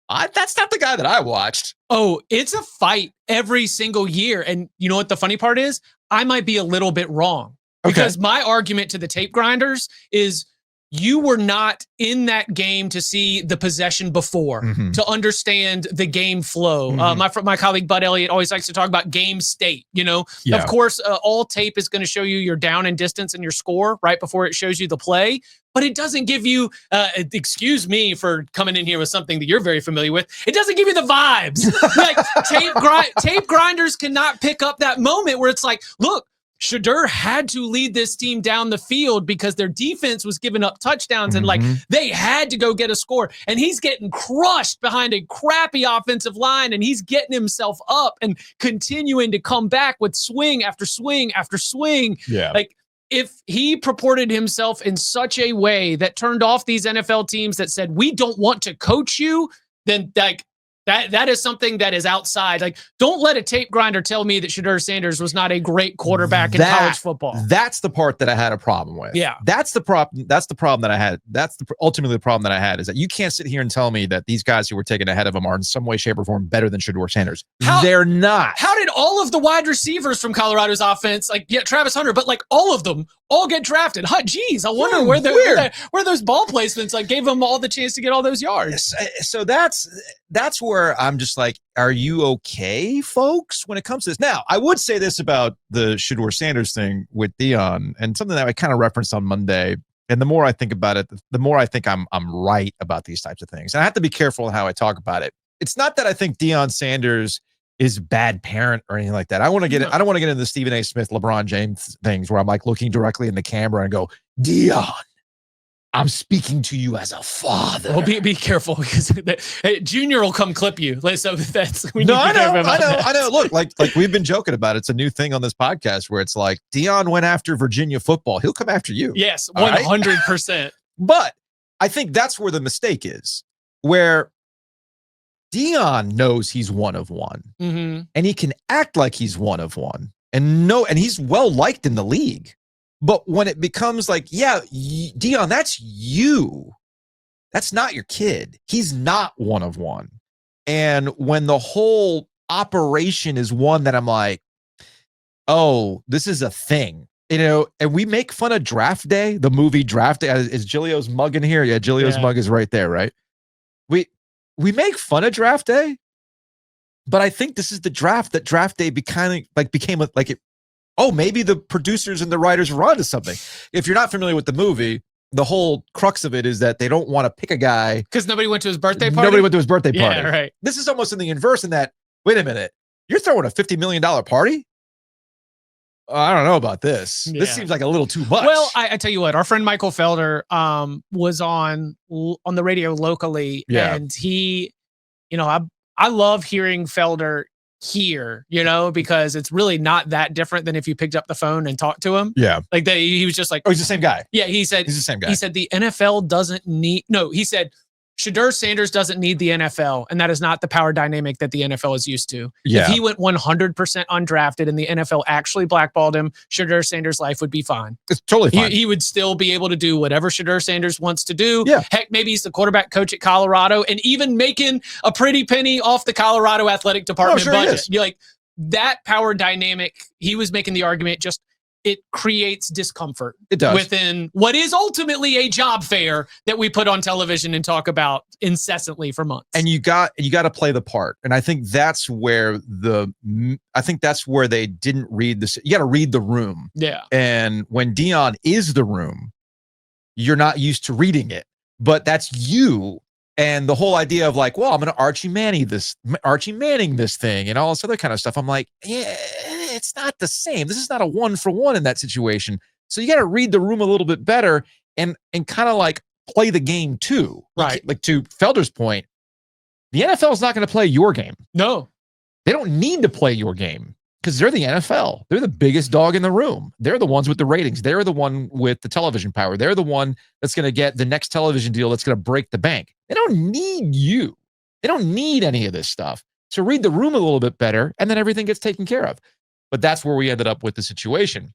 that's not the guy that I watched. Oh, it's a fight every single year. And you know what the funny part is? I might be a little bit wrong because my argument to the tape grinders is you were not in that game to see the possession before, to understand the game flow. My colleague Bud Elliott always likes to talk about game state. Of course, all tape is going to show you your down and distance and your score right before it shows you the play. But it doesn't give you, excuse me for coming in here with something that you're very familiar with. It doesn't give you the vibes. Like tape grinders cannot pick up that moment where it's like, look, Shadeur had to lead this team down the field because their defense was giving up touchdowns and like they had to go get a score. And he's getting crushed behind a crappy offensive line and he's getting himself up and continuing to come back with swing after swing after swing. Yeah. Like, if he purported himself in such a way that turned off these NFL teams that said, we don't want to coach you, then like that is something that is outside. Like, don't let a tape grinder tell me that Shadeur Sanders was not a great quarterback in college football. That's the part that I had a problem with. Yeah. That's the problem. That's the problem that I had. That's ultimately the problem that I had is that you can't sit here and tell me that these guys who were taken ahead of him are in some way, shape, or form better than Shadeur Sanders. They're not. How did all of the wide receivers from Colorado's offense, like Travis Hunter, but like all of them all get drafted? Geez, I wonder where those ball placements like gave them all the chance to get all those yards. So that's where I'm just like, are you okay, folks, when it comes to this? Now, I would say this about the Shadeur Sanders thing with Deion, and something that I kind of referenced on Monday. And the more I think about it, the more I think I'm right about these types of things. And I have to be careful in how I talk about it. It's not that I think Deion Sanders is bad parent or anything like that. I don't want to get into the Stephen A. Smith, LeBron James things where I'm like looking directly in the camera and go, Deion, I'm speaking to you as a father. Well, be careful because Junior will come clip you. So that's I know. Look, like we've been joking about it. It's a new thing on this podcast where it's like Deion went after Virginia football. He'll come after you. Yes, 100%. But I think that's where the mistake is, where Deion knows he's one of one, and he can act like he's one of one, and he's well liked in the league. But when it becomes like, Deion, that's you. That's not your kid. He's not one of one. And when the whole operation is one that I'm like, oh, this is a thing, and we make fun of Draft Day, the movie Draft Day. Is Gilio's mug in here? Yeah, Gilio's mug is right there, right? We make fun of Draft Day, But I think this is the draft that draft day became maybe the producers and the writers were onto something. If you're not familiar with the movie, the whole crux of it is that they don't want to pick a guy because nobody went to his birthday party. Nobody went to his birthday party. Yeah, right. This is almost in the inverse in that, wait a minute, you're throwing a $50 million party? I don't know about this. Yeah. This seems like a little too much. Well, I tell you what, our friend Michael Felder was on the radio locally, and he, I love hearing Felder here, because it's really not that different than if you picked up the phone and talked to him. Yeah. Like he was just like, oh, he's the same guy. Yeah, he said He's the same guy. He said the NFL doesn't need. No, he said Shadeur Sanders doesn't need the NFL, and that is not the power dynamic that the NFL is used to. Yeah. If he went 100% undrafted and the NFL actually blackballed him, Shadeur Sanders' life would be fine. It's totally fine. He would still be able to do whatever Shadeur Sanders wants to do. Yeah. Heck, maybe he's the quarterback coach at Colorado and even making a pretty penny off the Colorado athletic department sure he budget. is. You're like, that power dynamic, he was making the argument, just it creates discomfort. It does. Within what is ultimately a job fair that we put on television and talk about incessantly for months. And you got to play the part. And I think that's where they didn't read this. You got to read the room. Yeah. And when Dion is the room, you're not used to reading it, but that's you. And the whole idea of like, well, I'm going to Archie Manning this thing and all this other kind of stuff. I'm like, yeah, it's not the same. This is not a 1-for-1 in that situation. So you got to read the room a little bit better and kind of like play the game too. Right. Like to Felder's point, the NFL is not going to play your game. No. They don't need to play your game because they're the NFL. They're the biggest dog in the room. They're the ones with the ratings. They're the one with the television power. They're the one that's going to get the next television deal that's going to break the bank. They don't need you. They don't need any of this stuff. So read the room a little bit better, and then everything gets taken care of. But that's where we ended up with the situation.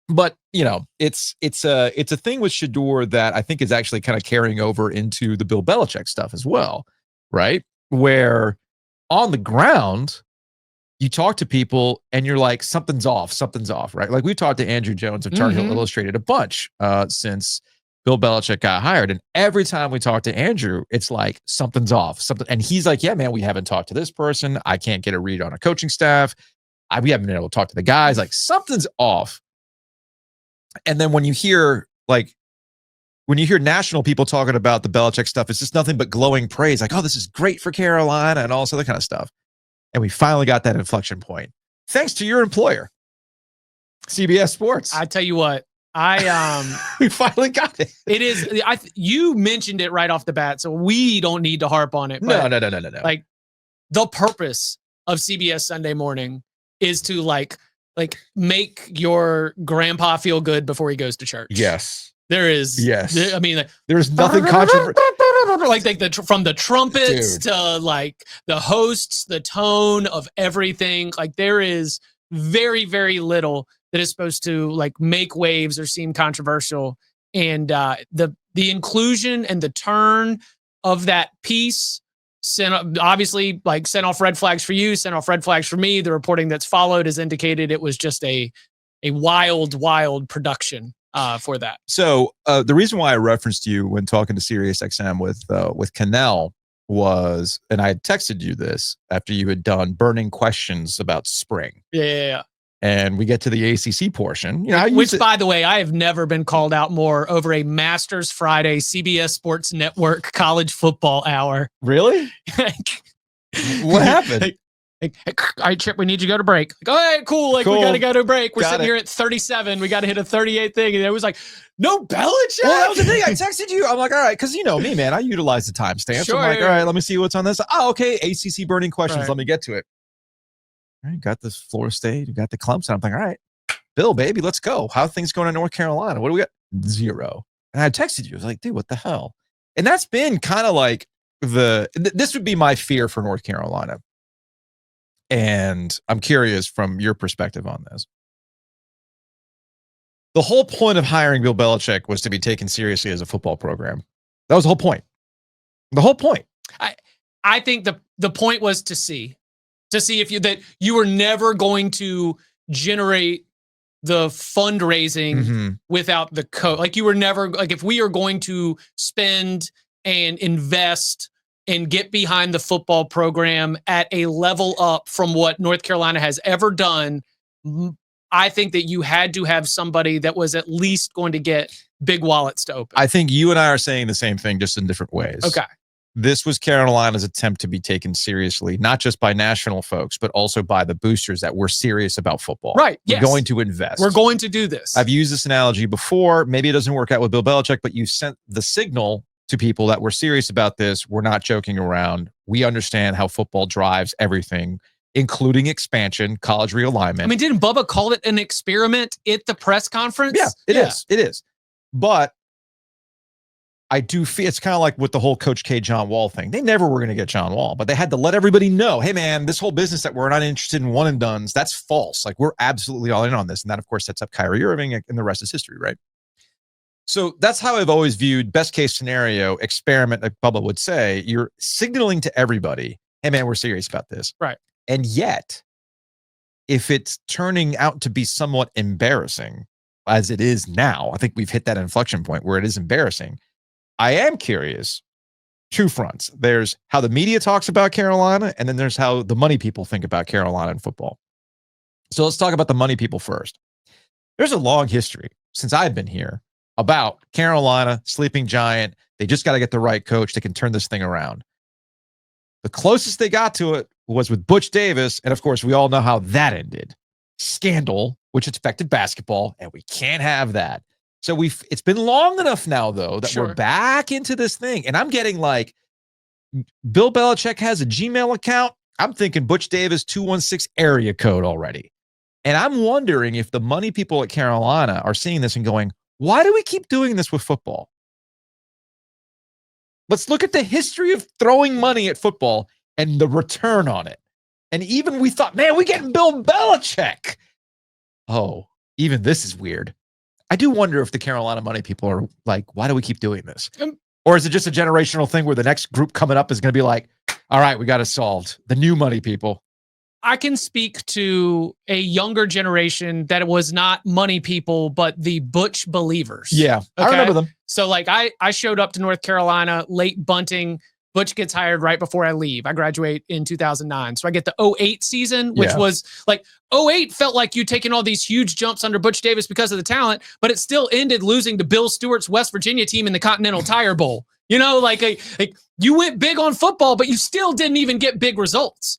But, it's a thing with Shadeur that I think is actually kind of carrying over into the Bill Belichick stuff as well, right? Where on the ground, you talk to people and you're like, something's off, right? Like we've talked to Andrew Jones of Tar Heel Illustrated a bunch since Bill Belichick got hired. And every time we talk to Andrew, it's like, something's off, something. And he's like, yeah, man, we haven't talked to this person. I can't get a read on a coaching staff. We haven't been able to talk to the guys. Like something's off. And then when you hear national people talking about the Belichick stuff, it's just nothing but glowing praise. Like, oh, this is great for Carolina and all this other kind of stuff. And we finally got that inflection point. Thanks to your employer, CBS Sports. I tell you what, we finally got it. It is. You mentioned it right off the bat, so we don't need to harp on it. But No. Like the purpose of CBS Sunday Morning is to like make your grandpa feel good before he goes to church. Yes. There is. Yes. I mean, there's nothing controversial. Like from the trumpets to like the hosts, the tone of everything. Like there is very, very little that is supposed to like make waves or seem controversial. And the inclusion and the turn of that piece sent off red flags for you, sent off red flags for me. The reporting that's followed has indicated it was just a wild production for that. So the reason why I referenced you when talking to SiriusXM with Cannell was, and I had texted you this after you had done burning questions about spring. Yeah. And we get to the ACC portion, Which, by the way, I have never been called out more over a Masters Friday CBS Sports Network college football hour. Really? What happened? All right, Chip, we need you to go to break. Like, all right, cool. Like, we got to go to a break. We're sitting here at 37. We got to hit a 38 thing. And it was like, no Belichick. Well, that was the thing. I texted you. I'm like, all right, because you know me, man. I utilize the timestamps. Sure. I'm like, all right, let me see what's on this. Oh, okay. ACC burning questions. Right. Let me get to it. All right, got this Florida State. You got the Clemson. I'm like, all right, Bill, baby, let's go. How are things going in North Carolina? What do we got? 0. And I texted you. I was like, dude, what the hell? And that's been kind of like this would be my fear for North Carolina. And I'm curious from your perspective on this. The whole point of hiring Bill Belichick was to be taken seriously as a football program. That was the whole point. The whole point. I think the point was to see if you were never going to generate the fundraising without the coach. Like you were never, like if we are going to spend and invest and get behind the football program at a level up from what North Carolina has ever done, I think that you had to have somebody that was at least going to get big wallets to open. I think you and I are saying the same thing, just in different ways. Okay. This was Carolina's attempt to be taken seriously, not just by national folks, but also by the boosters that we're serious about football. Right. We're Yes. going to invest. We're going to do this. I've used this analogy before. Maybe it doesn't work out with Bill Belichick, but you sent the signal to people that we're serious about this. We're not joking around. We understand how football drives everything, including expansion, college realignment. I mean, didn't Bubba call it an experiment at the press conference? Yeah, it is. It is. But I do feel it's kind of like with the whole Coach K, John Wall thing. They never were going to get John Wall, but they had to let everybody know, hey, man, this whole business that we're not interested in one and dones, that's false. Like, we're absolutely all in on this. And that, of course, sets up Kyrie Irving, and the rest is history, right? So that's how I've always viewed best case scenario, experiment, like Bubba would say. You're signaling to everybody, hey, man, we're serious about this. Right. And yet, if it's turning out to be somewhat embarrassing, as it is now, I think we've hit that inflection point where it is embarrassing. I am curious, two fronts. There's how the media talks about Carolina, and then there's how the money people think about Carolina and football. So let's talk about the money people first. There's a long history since I've been here about Carolina, sleeping giant. They just got to get the right coach that can turn this thing around. The closest they got to it was with Butch Davis, and of course, we all know how that ended. Scandal, which affected basketball, and we can't have that. So it's been long enough now, though, that we're back into this thing. And I'm getting like, Bill Belichick has a Gmail account. I'm thinking Butch Davis 216 area code already. And I'm wondering if the money people at Carolina are seeing this and going, why do we keep doing this with football? Let's look at the history of throwing money at football and the return on it. And even we thought, man, we're getting Bill Belichick. Oh, even this is weird. I do wonder if the Carolina money people are like, why do we keep doing this? Or is it just a generational thing where the next group coming up is going to be like, all right, we got it solved. The new money people. I can speak to a younger generation that it was not money people, but the Butch believers. Yeah, I remember them. So like I showed up to North Carolina late bunting. Butch gets hired right before I leave. I graduate in 2009. So I get the 08 season, which was like 08 felt like you taking all these huge jumps under Butch Davis because of the talent, but it still ended losing to Bill Stewart's West Virginia team in the Continental Tire Bowl. You know, like you went big on football, but you still didn't even get big results.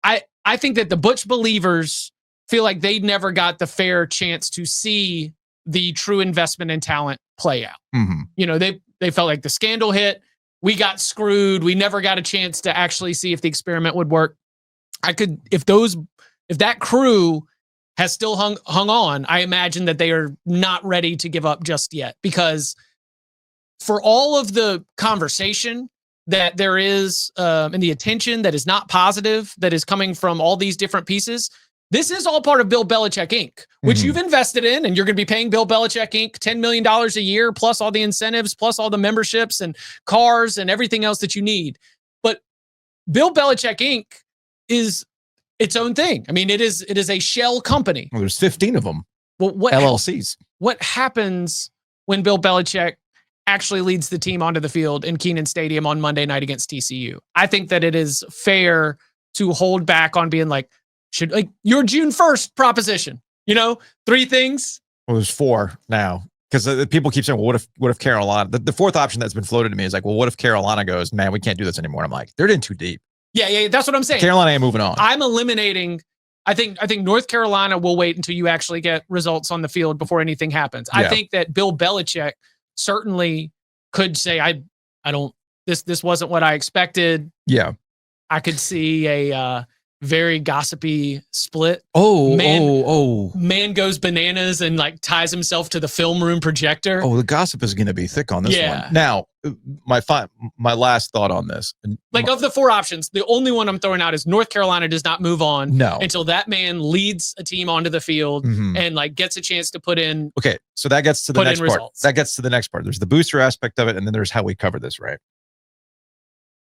I think that the Butch believers feel like they never got the fair chance to see the true investment in talent play out. Mm-hmm. You know, they felt like the scandal hit. We got screwed. We never got a chance to actually see if the experiment would work. If that crew has still hung on, I imagine that they are not ready to give up just yet, because for all of the conversation that there is and the attention that is not positive, that is coming from all these different pieces, this is all part of Bill Belichick Inc., which you've invested in, and you're going to be paying Bill Belichick Inc. $10 million a year, plus all the incentives, plus all the memberships and cars and everything else that you need. But Bill Belichick Inc. is its own thing. I mean, it is a shell company. Well, there's 15 of them. Well, LLCs. What happens when Bill Belichick actually leads the team onto the field in Kenan Stadium on Monday night against TCU? I think that it is fair to hold back on being like, your June 1st proposition, 3 things. Well, there's 4 now, because people keep saying, well, what if Carolina, the fourth option that's been floated to me is like, well, what if Carolina goes, man, we can't do this anymore. And I'm like, they're in too deep. Yeah, that's what I'm saying. Carolina ain't moving on. I'm eliminating. I think North Carolina will wait until you actually get results on the field before anything happens. Yeah. I think that Bill Belichick certainly could say, I don't, this wasn't what I expected. Yeah. I could see a very gossipy split. Man goes bananas and like ties himself to the film room projector. Oh, the gossip is going to be thick on this one. Now, my last thought on this. Like, of the 4 options, the only one I'm throwing out is North Carolina does not move on until that man leads a team onto the field and like gets a chance to put in. Okay, so that gets to the next part. Results. That gets to the next part. There's the booster aspect of it, and then there's how we cover this, right?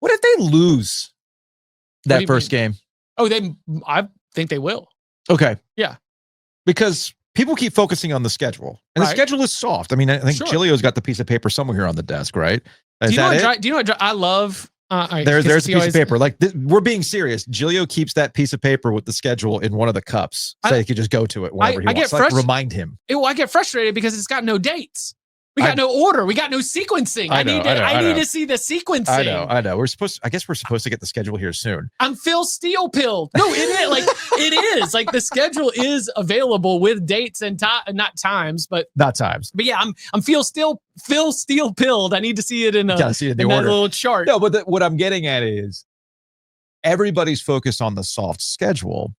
What if they lose that first game? Oh, I think they will. Okay. Yeah. Because people keep focusing on the schedule. And the schedule is soft. I mean, I think Gilio's got the piece of paper somewhere here on the desk, right? Do you know what I love There's a piece of paper. Like we're being serious. Gilio keeps that piece of paper with the schedule in one of the cups, so he can just go to it whenever he wants. Like, remind him. I get frustrated because it's got no dates. We got no order. We got no sequencing. I need to see the sequencing. I know. I guess we're supposed to get the schedule here soon. I'm Phil Steel-pilled. No, it is it is like the schedule is available with dates and not times. But yeah, I'm Phil Steel-pilled. I need to see it in that little chart. No, but what I'm getting at is everybody's focused on the soft schedule.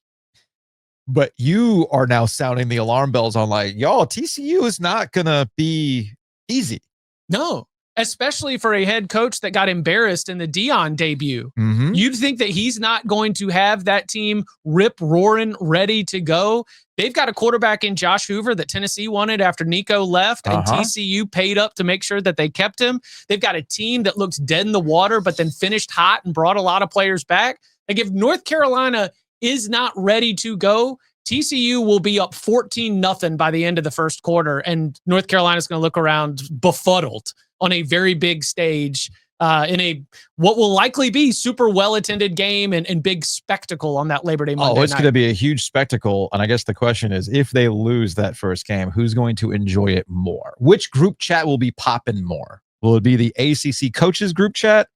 But you are now sounding the alarm bells on like, y'all, TCU is not going to be easy. No, especially for a head coach that got embarrassed in the Dion debut. Mm-hmm. You'd think that he's not going to have that team rip roaring, ready to go. They've got a quarterback in Josh Hoover that Tennessee wanted after Nico left, and TCU paid up to make sure that they kept him. They've got a team that looks dead in the water, but then finished hot and brought a lot of players back. Like if North Carolina is not ready to go, TCU will be up 14-0 by the end of the first quarter, and North Carolina's going to look around befuddled on a very big stage in what will likely be super well-attended game and big spectacle on that Labor Day Monday night. It's going to be a huge spectacle, and I guess the question is, if they lose that first game, who's going to enjoy it more? Which group chat will be popping more? Will it be the ACC coaches group chat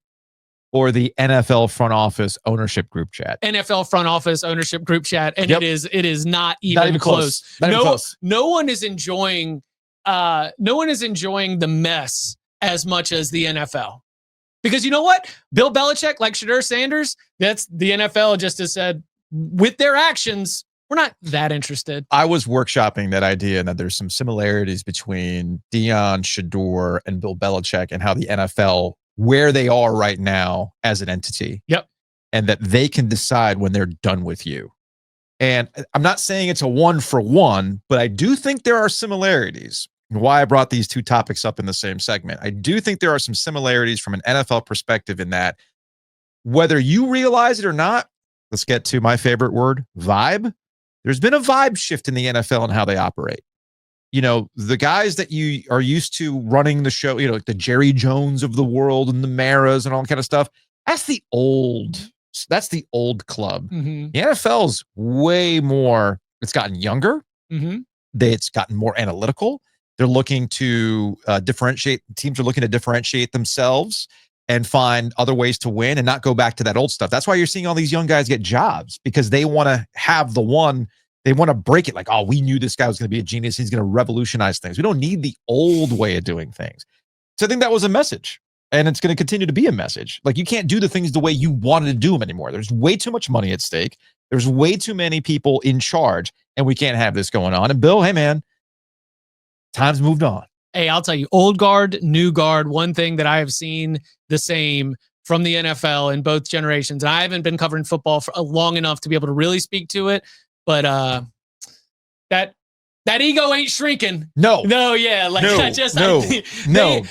or the NFL front office ownership group chat? NFL front office ownership group chat, and it is not even close. No one is enjoying the mess as much as the NFL. Because you know what? Bill Belichick, like Shadeur Sanders, that's the NFL just has said with their actions, we're not that interested. I was workshopping that idea and that there's some similarities between Dion, Shadeur, and Bill Belichick and how the NFL, where they are right now as an entity. Yep. And that they can decide when they're done with you. And I'm not saying it's a 1-for-1, but I do think there are similarities. And why I brought these two topics up in the same segment. I do think there are some similarities from an NFL perspective in that whether you realize it or not, let's get to my favorite word, vibe. There's been a vibe shift in the NFL and how they operate. You know, the guys that you are used to running the show, you know, like the Jerry Jones of the world and the Maras and all that kind of stuff. That's the old club. Mm-hmm. The NFL's way more, it's gotten younger. Mm-hmm. It's gotten more analytical. They're looking to differentiate. Teams are looking to differentiate themselves and find other ways to win and not go back to that old stuff. That's why you're seeing all these young guys get jobs, because they want to have the one. They want to break it like, oh, we knew this guy was going to be a genius. He's going to revolutionize things. We don't need the old way of doing things. So I think that was a message, and it's going to continue to be a message. Like, you can't do the things the way you wanted to do them anymore. There's way too much money at stake. There's way too many people in charge, and we can't have this going on. And Bill, hey, man, time's moved on. Hey, I'll tell you, old guard, new guard, one thing that I have seen the same from the NFL in both generations, and I haven't been covering football for long enough to be able to really speak to it, but that ego ain't shrinking. No, yeah, like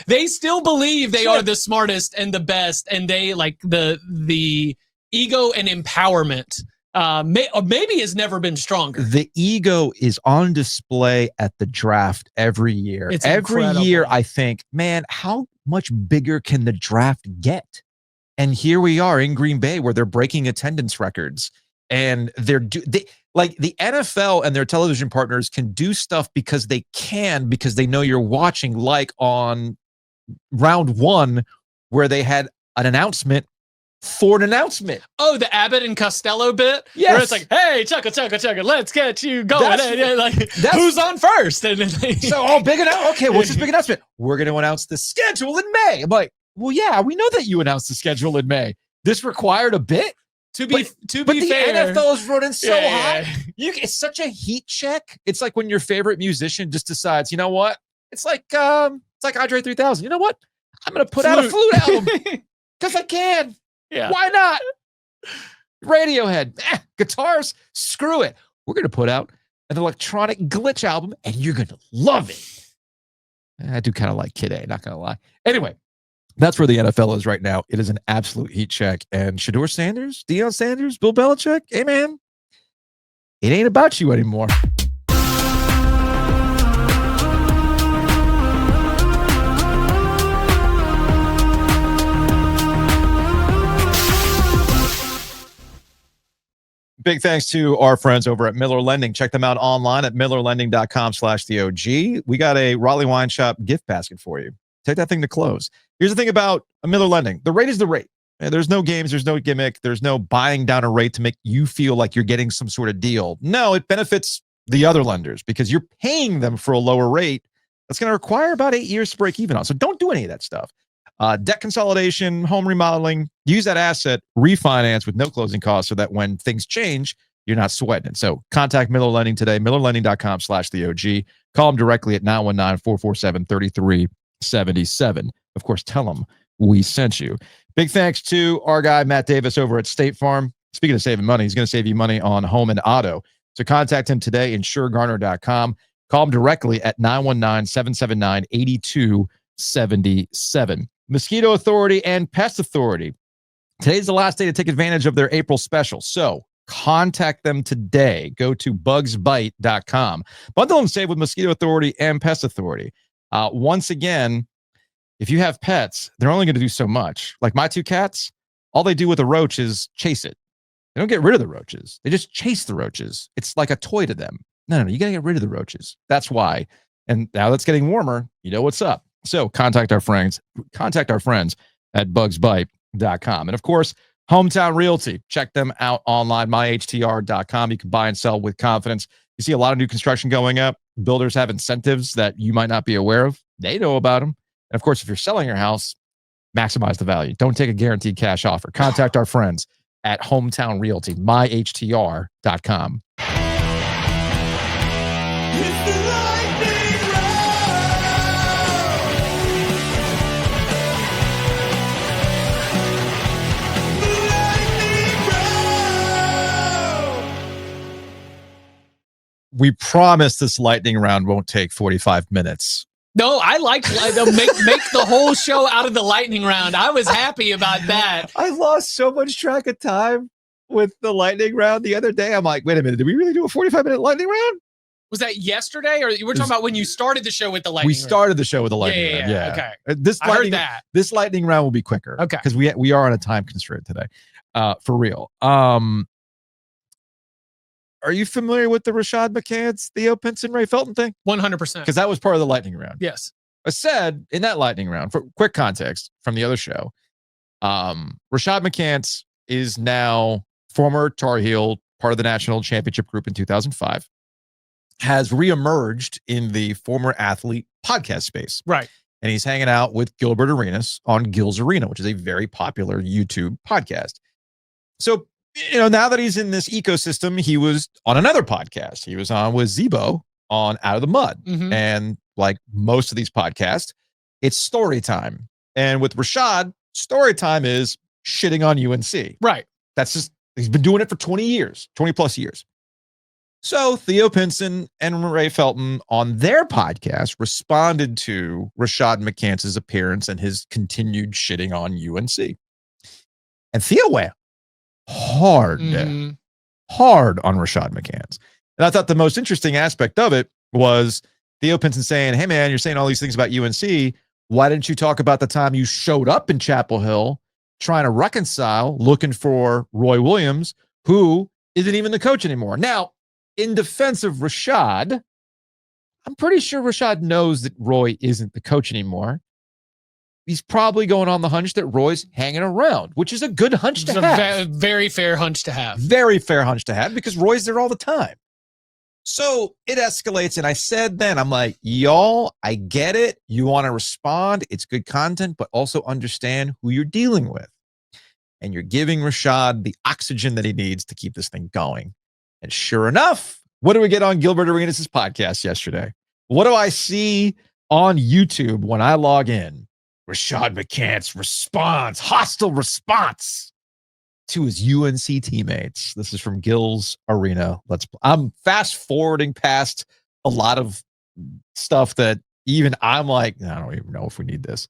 they still believe they are the smartest and the best, and they like the ego and empowerment. Maybe has never been stronger. The ego is on display at the draft every year. It's every incredible. year I think, man, how much bigger can the draft get? And here we are in Green Bay where they're breaking attendance records, and like the NFL and their television partners can do stuff because they know you're watching, like on round 1 where they had an announcement for an announcement. Oh, the Abbott and Costello bit? Yes. Where it's like, hey, chugga, let's get you going. Who's on first? And so, big announcement. Okay, what's this big announcement? We're going to announce the schedule in May. I'm like, well, yeah, we know that you announced the schedule in May. This required a bit. To be fair, the NFL is running so hot. It's such a heat check. It's like when your favorite musician just decides, you know what? It's like Andre 3000. You know what? I'm going to put out a flute album because I can. Yeah. Why not? Radiohead, guitars, screw it. We're going to put out an electronic glitch album, and you're going to love it. I do kind of like Kid A, not going to lie. Anyway, that's where the NFL is right now. It is an absolute heat check. And Shadeur Sanders, Deion Sanders, Bill Belichick, hey, man, it ain't about you anymore. Big thanks to our friends over at Miller Lending. Check them out online at millerlending.com/TheOG. We got a Raleigh Wine Shop gift basket for you. Take that thing to close. Here's the thing about Miller Lending. The rate is the rate. There's no games. There's no gimmick. There's no buying down a rate to make you feel like you're getting some sort of deal. No, it benefits the other lenders because you're paying them for a lower rate. That's going to require about 8 years to break even on. So don't do any of that stuff. Debt consolidation, home remodeling, use that asset, refinance with no closing costs so that when things change, you're not sweating it. So contact Miller Lending today, millerlending.com/TheOG. Call them directly at 919-447-3377. Of course, tell them we sent you. Big thanks to our guy, Matt Davis over at State Farm. Speaking of saving money, he's going to save you money on home and auto. So contact him today, insuregarner.com. Call him directly at 919-779-8277. Mosquito Authority and Pest Authority. Today's the last day to take advantage of their April special. So contact them today. Go to bugsbite.com. Bundle and save with Mosquito Authority and Pest Authority. Once again, if you have pets, they're only going to do so much. Like my two cats, all they do with a roach is chase it. They don't get rid of the roaches. They just chase the roaches. It's like a toy to them. No, you got to get rid of the roaches. That's why. And now that's getting warmer. You know what's up. So contact our friends at bugsbite.com. And of course, Hometown Realty. Check them out online, myhtr.com. You can buy and sell with confidence. You see a lot of new construction going up. Builders have incentives that you might not be aware of. They know about them. And of course, if you're selling your house, maximize the value. Don't take a guaranteed cash offer. Contact our friends at Hometown Realty, myhtr.com. We promise this lightning round won't take 45 minutes. No, I like to make the whole show out of the lightning round. I was happy about that. I lost so much track of time with the lightning round the other day. I'm like, wait a minute, did we really do a 45-minute lightning round? Was that yesterday, or you were talking about when you started the show with the lightning round? We started the show with the lightning round. Yeah. Okay. I heard that. This lightning round will be quicker. Okay. Because we are on a time constraint today. For real. Are you familiar with the Rashad McCants, Theo Pinson, Ray Felton thing? 100%. Because that was part of the lightning round. Yes. I said in that lightning round, for quick context from the other show, Rashad McCants is now former Tar Heel, part of the national championship group in 2005, has reemerged in the former athlete podcast space. Right. And he's hanging out with Gilbert Arenas on Gil's Arena, which is a very popular YouTube podcast. So, now that he's in this ecosystem, he was on another podcast. He was on with Zebo on Out of the Mud. Mm-hmm. And like most of these podcasts, it's story time. And with Rashad, story time is shitting on UNC. Right. That's just, he's been doing it for 20 plus years. So Theo Pinson and Ray Felton on their podcast responded to Rashad McCants' appearance and his continued shitting on UNC. And Theo went hard on Rashad McCants. And I thought the most interesting aspect of it was Theo Pinson saying, hey man, you're saying all these things about UNC. Why didn't you talk about the time you showed up in Chapel Hill trying to reconcile, looking for Roy Williams, who isn't even the coach anymore? Now, in defense of Rashad, I'm pretty sure Rashad knows that Roy isn't the coach anymore. He's probably going on the hunch that Roy's hanging around, which is a good hunch to have. Very fair hunch to have. Very fair hunch to have because Roy's there all the time. So it escalates. And I said then, I'm like, y'all, I get it. You want to respond. It's good content, but also understand who you're dealing with. And you're giving Rashad the oxygen that he needs to keep this thing going. And sure enough, what do we get on Gilbert Arenas' podcast yesterday? What do I see on YouTube when I log in? Rashad McCants hostile response to his UNC teammates. This is from Gil's Arena. I'm fast forwarding past a lot of stuff that even I'm like, I don't even know if we need this.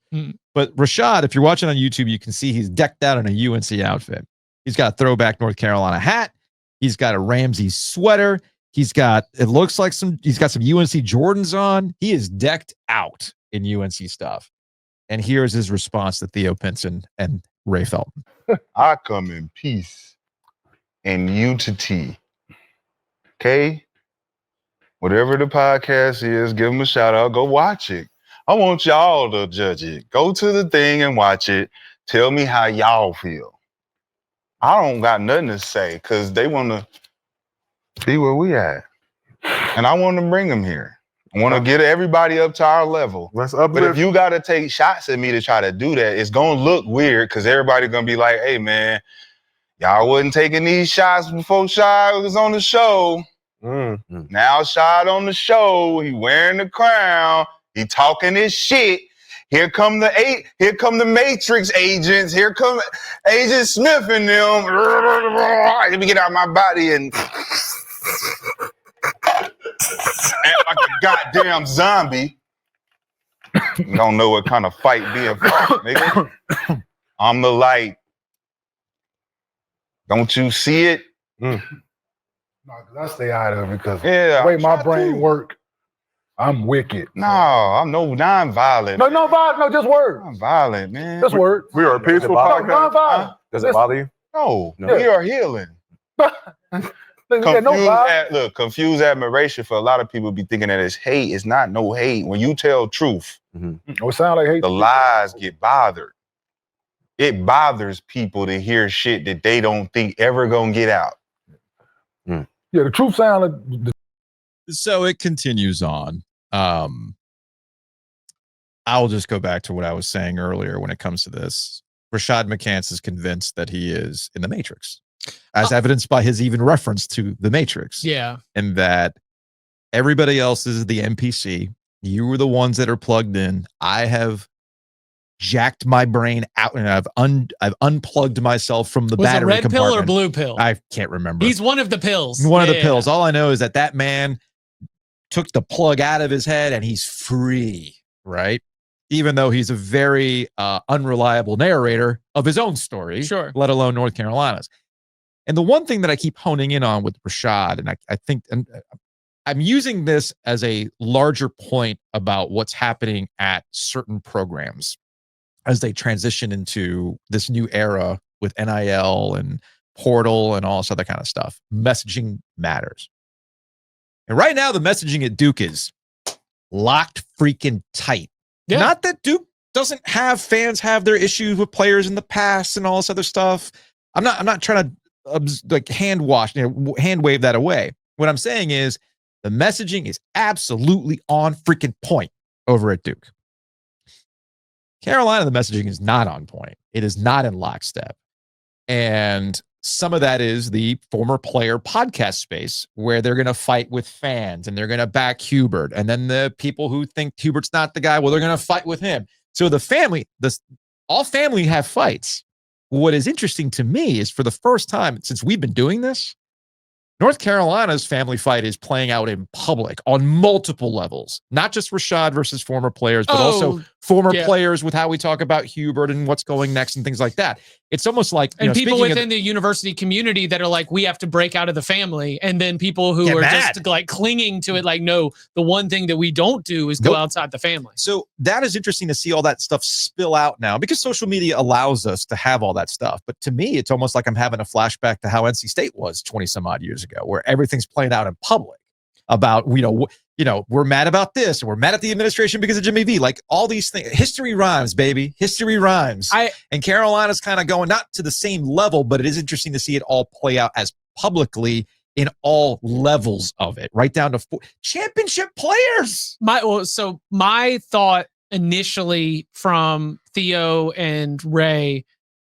But Rashad, if you're watching on YouTube, you can see he's decked out in a UNC outfit. He's got a throwback North Carolina hat. He's got a Ramsey sweater. He's got some UNC Jordans on. He is decked out in UNC stuff. And here's his response to Theo Pinson and Ray Felton. I come in peace and U to T. Okay? Whatever the podcast is, give them a shout out. Go watch it. I want y'all to judge it. Go to the thing and watch it. Tell me how y'all feel. I don't got nothing to say because they want to be where we at. And I want to bring them here. I want to get everybody up to our level. Let's But uplift. if you got to take shots at me to try to do that, it's going to look weird because everybody's going to be like, hey, man, y'all wasn't taking these shots before Shad was on the show. Now Shad on the show. He wearing the crown. He talking his shit. Here come the Matrix agents. Here come Agent Smith and them. Let me get out of my body and act like a goddamn zombie. You don't know what kind of fight being fought, nigga. I'm the light. Don't you see it? No, because I stay out of it because Yeah, the way my I brain do. work, I'm wicked. No, I'm no non-violent. No, just words. I'm violent, man. Just words. We are a peaceful No, podcast. non-violent. Does it bother you? No, No. we are healing. Confused admiration for a lot of people be thinking that it's hate. It's not no hate. When you tell truth, Oh, it sound like hate. the lies get bothered. It bothers people to hear shit that they don't think ever gonna get out. Yeah, the truth sound like So it continues on. I'll just go back to what I was saying earlier when it comes to this. Rashad McCants is convinced that he is in the Matrix, as evidenced by his even reference to the Matrix. Yeah. And that everybody else is the NPC. You were the ones that are plugged in. I have jacked my brain out and I've unplugged myself from the Was it battery red pill or compartment. blue pill? I can't remember. He's one of the pills. One of the Yeah. pills. All I know is that man took the plug out of his head and he's free, right? Even though he's a very unreliable narrator of his own story, Sure. let alone North Carolina's. And the one thing that I keep honing in on with Rashad, and I think, and I'm using this as a larger point about what's happening at certain programs as they transition into this new era with NIL and portal and all this other kind of stuff. Messaging matters. And right now, the messaging at Duke is locked freaking tight. Yeah. Not that Duke doesn't have fans have their issues with players in the past and all this other stuff. I'm not trying to like hand wave that away. What I'm saying is the messaging is absolutely on freaking point over at Duke. Carolina, the messaging is not on point. It is not in lockstep. And some of that is the former player podcast space where they're going to fight with fans and they're going to back Hubert. And then the people who think Hubert's not the guy, well, they're going to fight with him. So the family, all family have fights. What is interesting to me is for the first time since we've been doing this, North Carolina's family fight is playing out in public on multiple levels, not just Rashad versus former players, but also former players with how we talk about Hubert and what's going next and things like that. It's almost like, and people within the university community that are like, we have to break out of the family. And then people who are just like clinging to it, like, no, the one thing that we don't do is go outside the family. So that is interesting to see all that stuff spill out now because social media allows us to have all that stuff. But to me, it's almost like I'm having a flashback to how NC State was 20 some odd years ago, where everything's played out in public about, we're mad about this, or we're mad at the administration because of Jimmy V. Like all these things, history rhymes, baby. History rhymes. And Carolina's kind of going not to the same level, but it is interesting to see it all play out as publicly in all levels of it, right down to championship players. My thought initially from Theo and Ray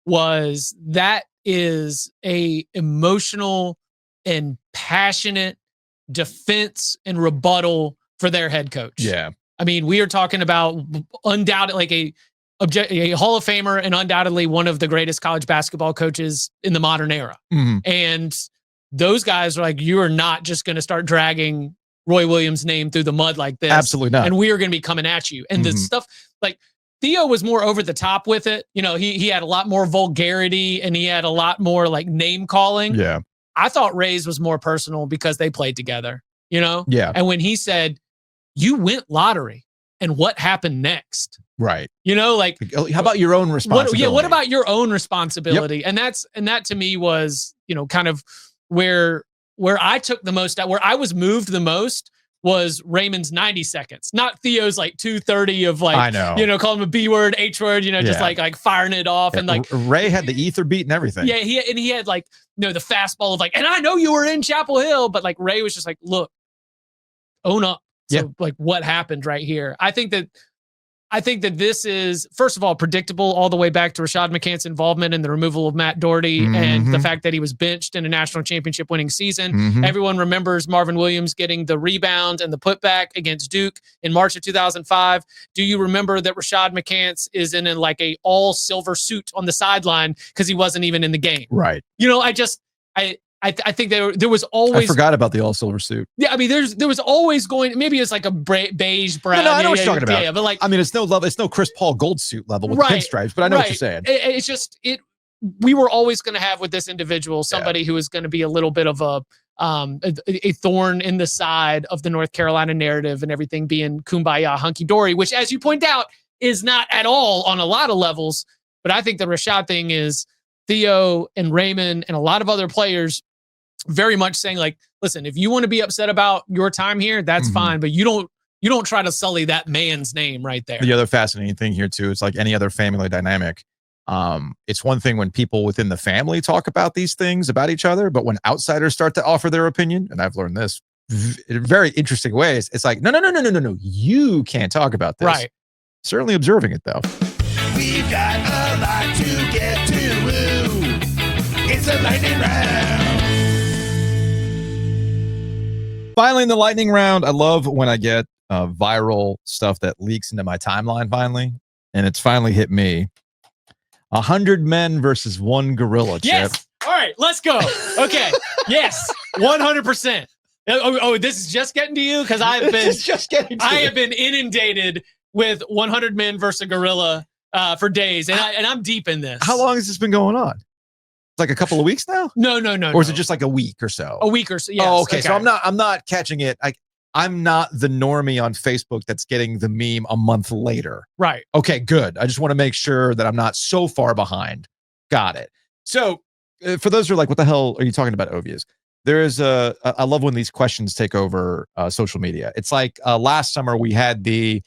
was that is a emotional and passionate defense and rebuttal for their head coach. Yeah. I mean, we are talking about undoubtedly like a Hall of Famer and undoubtedly one of the greatest college basketball coaches in the modern era. Mm-hmm. And those guys are like, you are not just going to start dragging Roy Williams' name through the mud like this. Absolutely not. And we are going to be coming at you. And the stuff like Theo was more over the top with it. He had a lot more vulgarity and he had a lot more like name calling. Yeah. I thought Ray's was more personal because they played together, Yeah. And when he said, you went lottery and what happened next? Right. Like how about your own responsibility? What about your own responsibility? Yep. And that to me was, kind of where I took the most, where I was moved the most was Raymond's 90 seconds, not Theo's like 230 of like, I know. Call him a B word, H word, just Yeah. like firing it off. And like Ray had the ether beat and everything. yeah, he had like, the fastball of like, and I know you were in Chapel Hill, but like Ray was just like, look, own up. So like what happened right here? I think that this is, first of all, predictable all the way back to Rashad McCants' involvement in the removal of Matt Doherty and the fact that he was benched in a national championship winning season. Everyone remembers Marvin Williams getting the rebound and the putback against Duke in March of 2005. Do you remember that Rashad McCants is in like a all silver suit on the sideline because he wasn't even in the game? Right. I think there was always. I forgot about the all silver suit. Yeah, I mean, there was always maybe it's like a beige brown. No, I know what you're talking about. Yeah, but like, I mean, it's no Chris Paul gold suit level with pinstripes, but I know what you're saying. It's just we were always going to have with this individual somebody who is going to be a little bit of a thorn in the side of the North Carolina narrative and everything being kumbaya hunky dory, which, as you point out, is not at all on a lot of levels. But I think the Rashad thing is Theo and Raymond and a lot of other players very much saying like, listen, if you want to be upset about your time here, that's fine, but you don't try to sully that man's name right there. The other fascinating thing here too, it's like any other family dynamic. It's one thing when people within the family talk about these things about each other, but when outsiders start to offer their opinion, and I've learned this in very interesting ways, it's like, no, you can't talk about this. Right. Certainly observing it though. We've got a lot to get to. It's a lightning round. Finally, in the lightning round, I love when I get viral stuff that leaks into my timeline finally, and it's finally hit me. 100 men versus one gorilla, Chip. Yes. All right, let's go. Okay. Yes. 100%. Oh, this is just getting to you because I have been inundated with 100 men versus a gorilla for days, and I'm deep in this. How long has this been going on? Like a couple of weeks now? No. Or is it just like a week or so? A week or so. Yes. Oh, okay. So I'm not catching it. I'm not the normie on Facebook that's getting the meme a month later. Right. Okay, good. I just want to make sure that I'm not so far behind. Got it. So for those who are like, what the hell are you talking about, Ovius? There is I love when these questions take over social media. It's like last summer we had the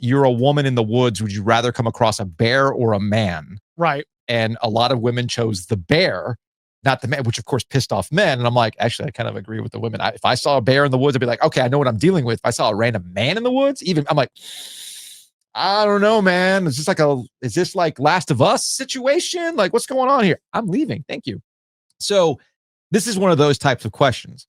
you're a woman in the woods. Would you rather come across a bear or a man? Right. And a lot of women chose the bear, not the man, which of course pissed off men. And I'm like, actually, I kind of agree with the women. If I saw a bear in the woods, I'd be like, okay, I know what I'm dealing with. If I saw a random man in the woods, I'm like, I don't know, man. Is this like Last of Us situation? Like, what's going on here? I'm leaving. Thank you. So this is one of those types of questions.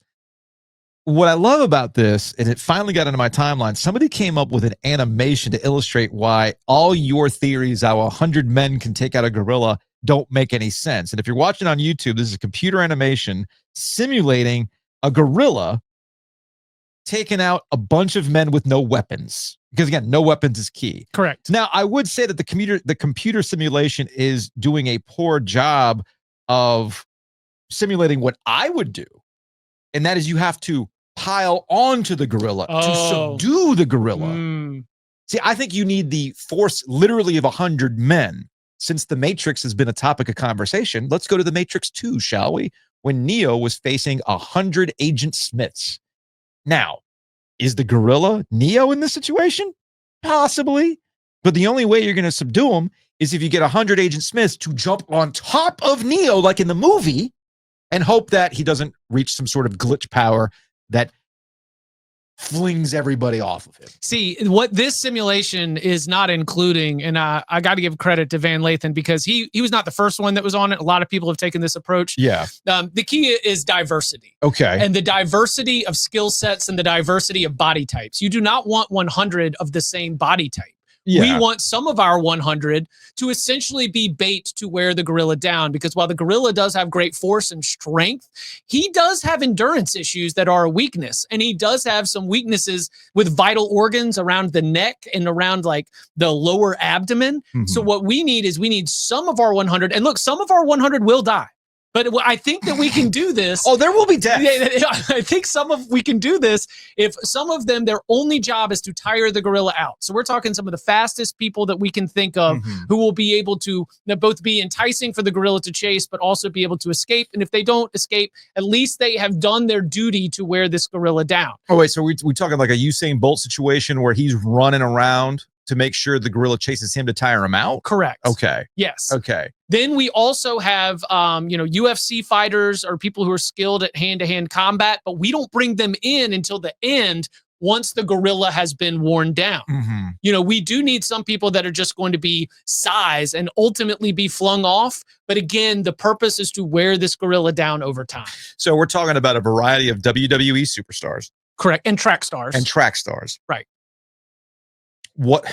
What I love about this, and it finally got into my timeline, somebody came up with an animation to illustrate why all your theories how 100 men can take out a gorilla don't make any sense. And if you're watching on YouTube, this is a computer animation simulating a gorilla taking out a bunch of men with no weapons. Because again, no weapons is key. Correct. Now, I would say that the computer simulation is doing a poor job of simulating what I would do. And that is you have to pile onto the gorilla to subdue the gorilla. See, I think you need the force literally of 100 men. Since The Matrix has been a topic of conversation, let's go to The Matrix 2, shall we? When Neo was facing 100 Agent Smiths. Now, is the gorilla Neo in this situation? Possibly. But the only way you're going to subdue him is if you get 100 Agent Smiths to jump on top of Neo, like in the movie, and hope that he doesn't reach some sort of glitch power that flings everybody off of him. See, what this simulation is not including, and I got to give credit to Van Lathan because he was not the first one that was on it. A lot of people have taken this approach. Yeah. The key is diversity. Okay. And the diversity of skill sets and the diversity of body types. You do not want 100 of the same body type. Yeah. We want some of our 100 to essentially be bait to wear the gorilla down, because while the gorilla does have great force and strength, he does have endurance issues that are a weakness. And he does have some weaknesses with vital organs around the neck and around like the lower abdomen. So what we need is some of our 100, and look, some of our 100 will die. But I think that we can do this. Oh, there will be death. I think we can do this if some of them, their only job is to tire the gorilla out. So we're talking some of the fastest people that we can think of who will be able to both be enticing for the gorilla to chase, but also be able to escape. And if they don't escape, at least they have done their duty to wear this gorilla down. Oh, wait. So we talking like a Usain Bolt situation where he's running around to make sure the gorilla chases him to tire him out? Correct. Okay. Yes. Okay. Then we also have, UFC fighters or people who are skilled at hand-to-hand combat, but we don't bring them in until the end once the gorilla has been worn down. We do need some people that are just going to be size and ultimately be flung off. But again, the purpose is to wear this gorilla down over time. So we're talking about a variety of WWE superstars. Correct. And track stars. Right. What?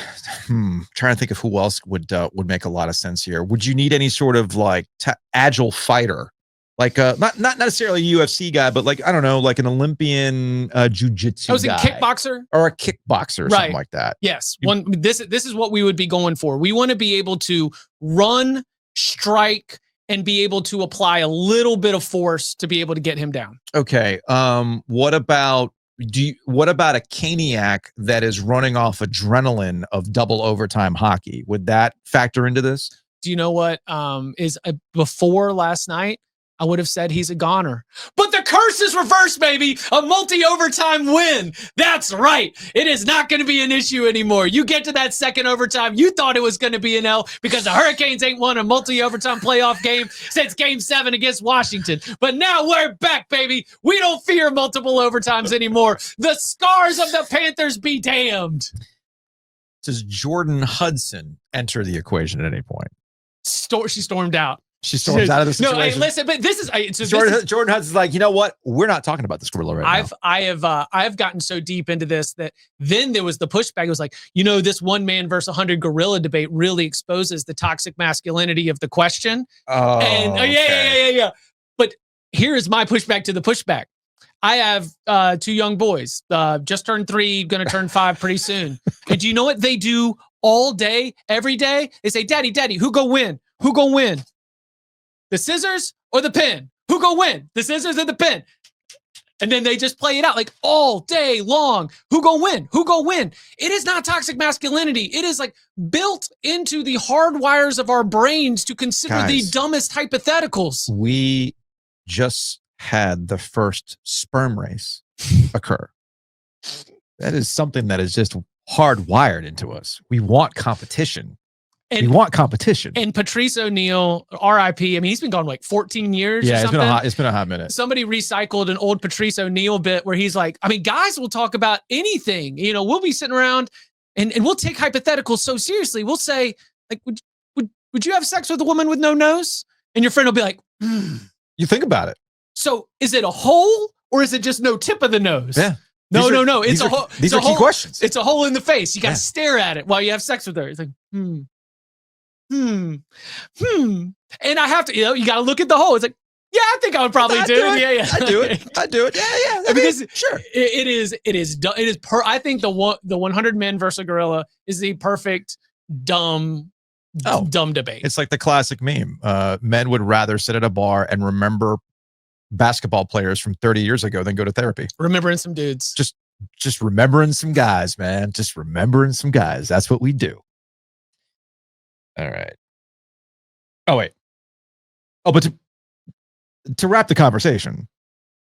Trying to think of who else would make a lot of sense here. Would you need any sort of like agile fighter, like not necessarily a UFC guy, but like I don't know, like an Olympian jiu-jitsu I was guy, a kickboxer or a kickboxer, or something like that. Yes. This is what we would be going for. We want to be able to run, strike, and be able to apply a little bit of force to be able to get him down. Okay. What about a Caniac that is running off adrenaline of double overtime hockey? Would that factor into this? Do you know what before last night? I would have said he's a goner. But the curse is reversed, baby. A multi-overtime win. That's right. It is not going to be an issue anymore. You get to that second overtime, you thought it was going to be an L because the Hurricanes ain't won a multi-overtime playoff game since Game 7 against Washington. But now we're back, baby. We don't fear multiple overtimes anymore. The scars of the Panthers be damned. Does Jordan Hudson enter the equation at any point? She stormed out. She storms out of the situation. No, hey, listen, but this is Jordan Hudson's like, you know what? We're not talking about this gorilla right now. I have gotten so deep into this that then there was the pushback. It was like, this 1 man versus 100 gorilla debate really exposes the toxic masculinity of the question. Oh, yeah. But here is my pushback to the pushback. I have 2 young boys, just turned 3, going to turn 5 pretty soon. And do you know what they do all day, every day? They say, Daddy, who go win? Who go win? The scissors or the pen? Who go win? The scissors or the pen? And then they just play it out like all day long. Who go win? Who go win? It is not toxic masculinity. It is like built into the hard wires of our brains to consider the dumbest hypotheticals. We just had the first sperm race occur. That is something that is just hardwired into us. We want competition. We want competition. And Patrice O'Neal, RIP, I mean, he's been gone like 14 years or something. It's been a hot minute. Somebody recycled an old Patrice O'Neal bit where he's like, I mean, guys will talk about anything. We'll be sitting around and we'll take hypotheticals so seriously. We'll say, like, would you have sex with a woman with no nose? And your friend will be like, You think about it. So is it a hole or is it just no tip of the nose? Yeah. No. It's a hole. These are key questions. It's a hole in the face. You got to stare at it while you have sex with her. It's like, And I have to, you got to look at the hole. It's like, yeah, I think I would probably do it. Yeah. I do it. Yeah. Because sure. I think the 100 men versus a gorilla is the perfect dumb debate. It's like the classic meme. Men would rather sit at a bar and remember basketball players from 30 years ago than go to therapy. Remembering some dudes. Just remembering some guys, man. Just remembering some guys. That's what we do. All right. Oh, wait. Oh, but to wrap the conversation.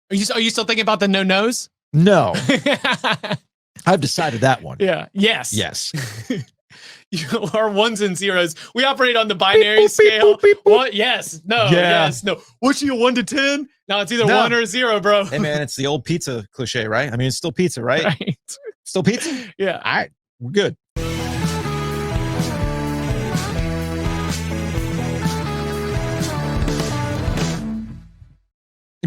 Are you still thinking about the no nose? No. I've decided that one. Yeah. Yes. Our ones and zeros. We operate on the binary scale. What? Yes. No. Yeah. Yes. No. What's your 1 to 10? No, it's either 1 or 0, bro. Hey, man, it's the old pizza cliche, right? I mean, it's still pizza, right? Right. Still pizza? Yeah. All right. We're good.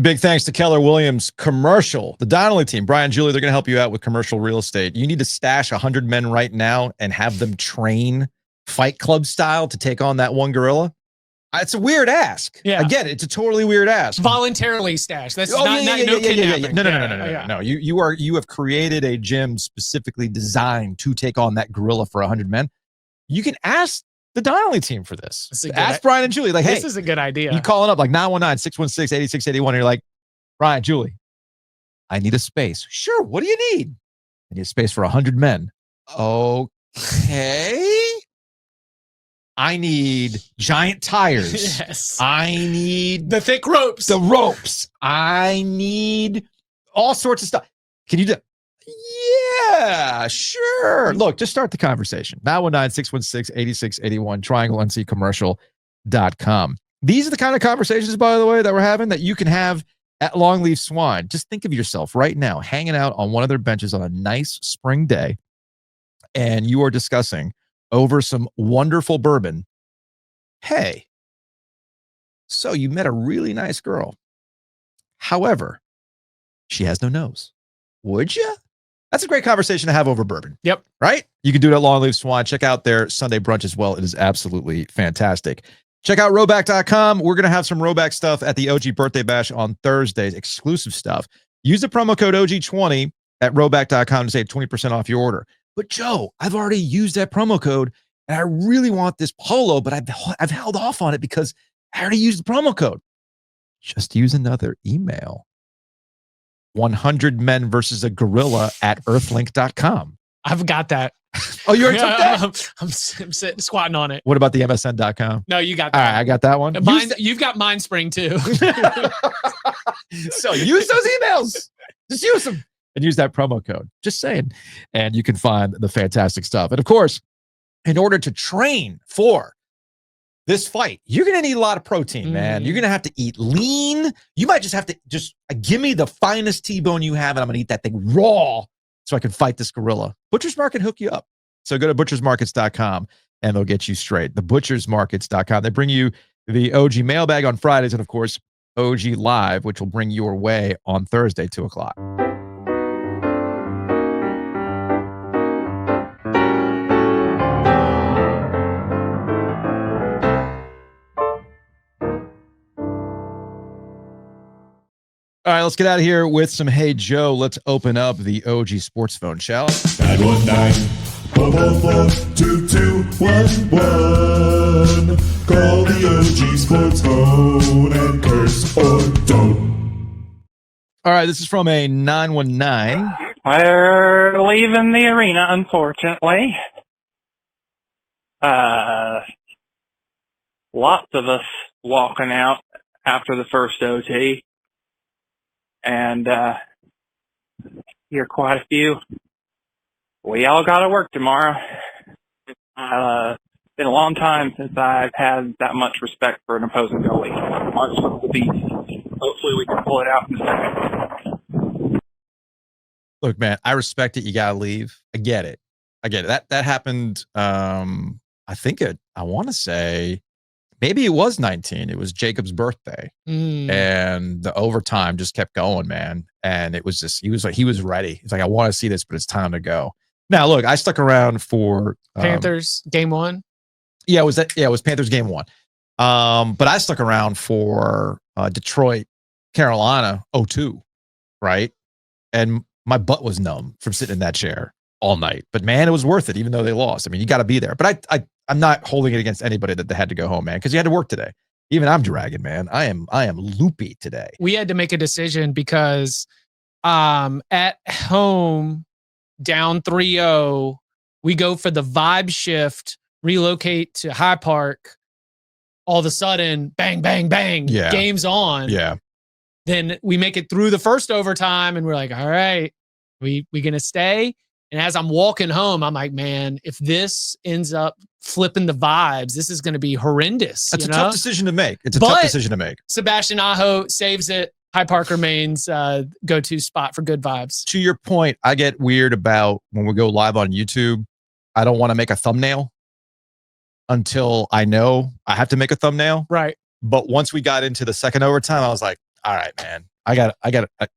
Big thanks to Keller Williams Commercial, the Donnelly team. Brian, Julie, they're going to help you out with commercial real estate. You need to stash 100 men right now and have them train Fight Club style to take on that one gorilla. It's a weird ask. Yeah. Again, it's a totally weird ask. Voluntarily stash. That's no kidnapping. No. You have created a gym specifically designed to take on that gorilla for 100 men. You can ask the Donnelly team for this. This is a good Ask Brian and Julie, like, hey, This is a good idea. you calling up like 919-616-8681. And you're like, Brian, Julie, I need a space. Sure. What do you need? I need a space for 100 men. Okay. I need giant tires. Yes. I need The thick ropes. the ropes. I need all sorts of stuff. Can you do? Yeah, sure. Look, just start the conversation. 919-616-8681, trianglencommercial.com. These are the kind of conversations, by the way, that we're having that you can have at Longleaf Swine. Just think of yourself right now hanging out on one of their benches on a nice spring day, and you are discussing over some wonderful bourbon. Hey, so you met a really nice girl. However, she has no nose. Would you? That's a great conversation to have over bourbon. Yep. Right? You can do it at Longleaf Swine. Check out their Sunday brunch as well. It is absolutely fantastic. Check out Roback.com. We're going to have some Roback stuff at the OG Birthday Bash on Thursdays, exclusive stuff. Use the promo code OG20 at Roback.com to save 20% off your order. But Joe, I've already used that promo code and I really want this polo, but I've held off on it because I already used the promo code. Just use another email. 100 men versus a gorilla at earthlink.com. I've got that. Oh, you already took that? I'm sitting squatting on it. What about the MSN.com? No, you got All that. right, I got that one. You've got Mindspring too. So use those emails. Just use them and use that promo code. Just saying. And you can find the fantastic stuff. And of course, in order to train for this fight, you're going to need a lot of protein, man. You're going to have to eat lean. You might just have to give me the finest T-bone you have, and I'm going to eat that thing raw so I can fight this gorilla. Butcher's Market hook you up. So go to butchersmarkets.com and they'll get you straight. The butchersmarkets.com. They bring you the OG mailbag on Fridays and, of course, OG Live, which will bring your way on Thursday, 2 o'clock. All right, let's get out of here with some Hey Joe. Let's open up the OG Sports phone, shall we? 919-444-2211. Call the OG Sports phone and curse or don't. All right, this is from a 919. We're leaving the arena, unfortunately. Lots of us walking out after the first OT. And you're quite a few. We all got to work tomorrow. It's been a long time since I've had that much respect for an opposing goalie. March will be. Hopefully we can pull it out in a second. Look, man, I respect it. You got to leave. I get it. That happened. I want to say maybe it was 19. It was Jacob's birthday. And the overtime just kept going, man. And it was just, he was ready. He's like, I want to see this, but it's time to go. Now, look, I stuck around for Panthers game 1. Yeah, it was Panthers game 1. But I stuck around for Detroit, Carolina 0-2, right? And my butt was numb from sitting in that chair all night. But man, it was worth it, even though they lost. I mean, you got to be there. But I'm not holding it against anybody that they had to go home, man, because you had to work today. Even I'm dragging, man. I am loopy today. We had to make a decision because at home, down 3-0, we go for the vibe shift, relocate to High Park. All of a sudden, bang, bang, bang, game's on. Yeah. Then we make it through the first overtime, and we're like, all right, we going to stay? And as I'm walking home, I'm like, man, if this ends up flipping the vibes, this is going to be horrendous. That's a tough decision to make. It's a tough decision to make. Sebastian Aho saves it. High Park remains go-to spot for good vibes. To your point, I get weird about when we go live on YouTube. I don't want to make a thumbnail until I know I have to make a thumbnail. Right. But once we got into the second overtime, I was like, all right, man. I got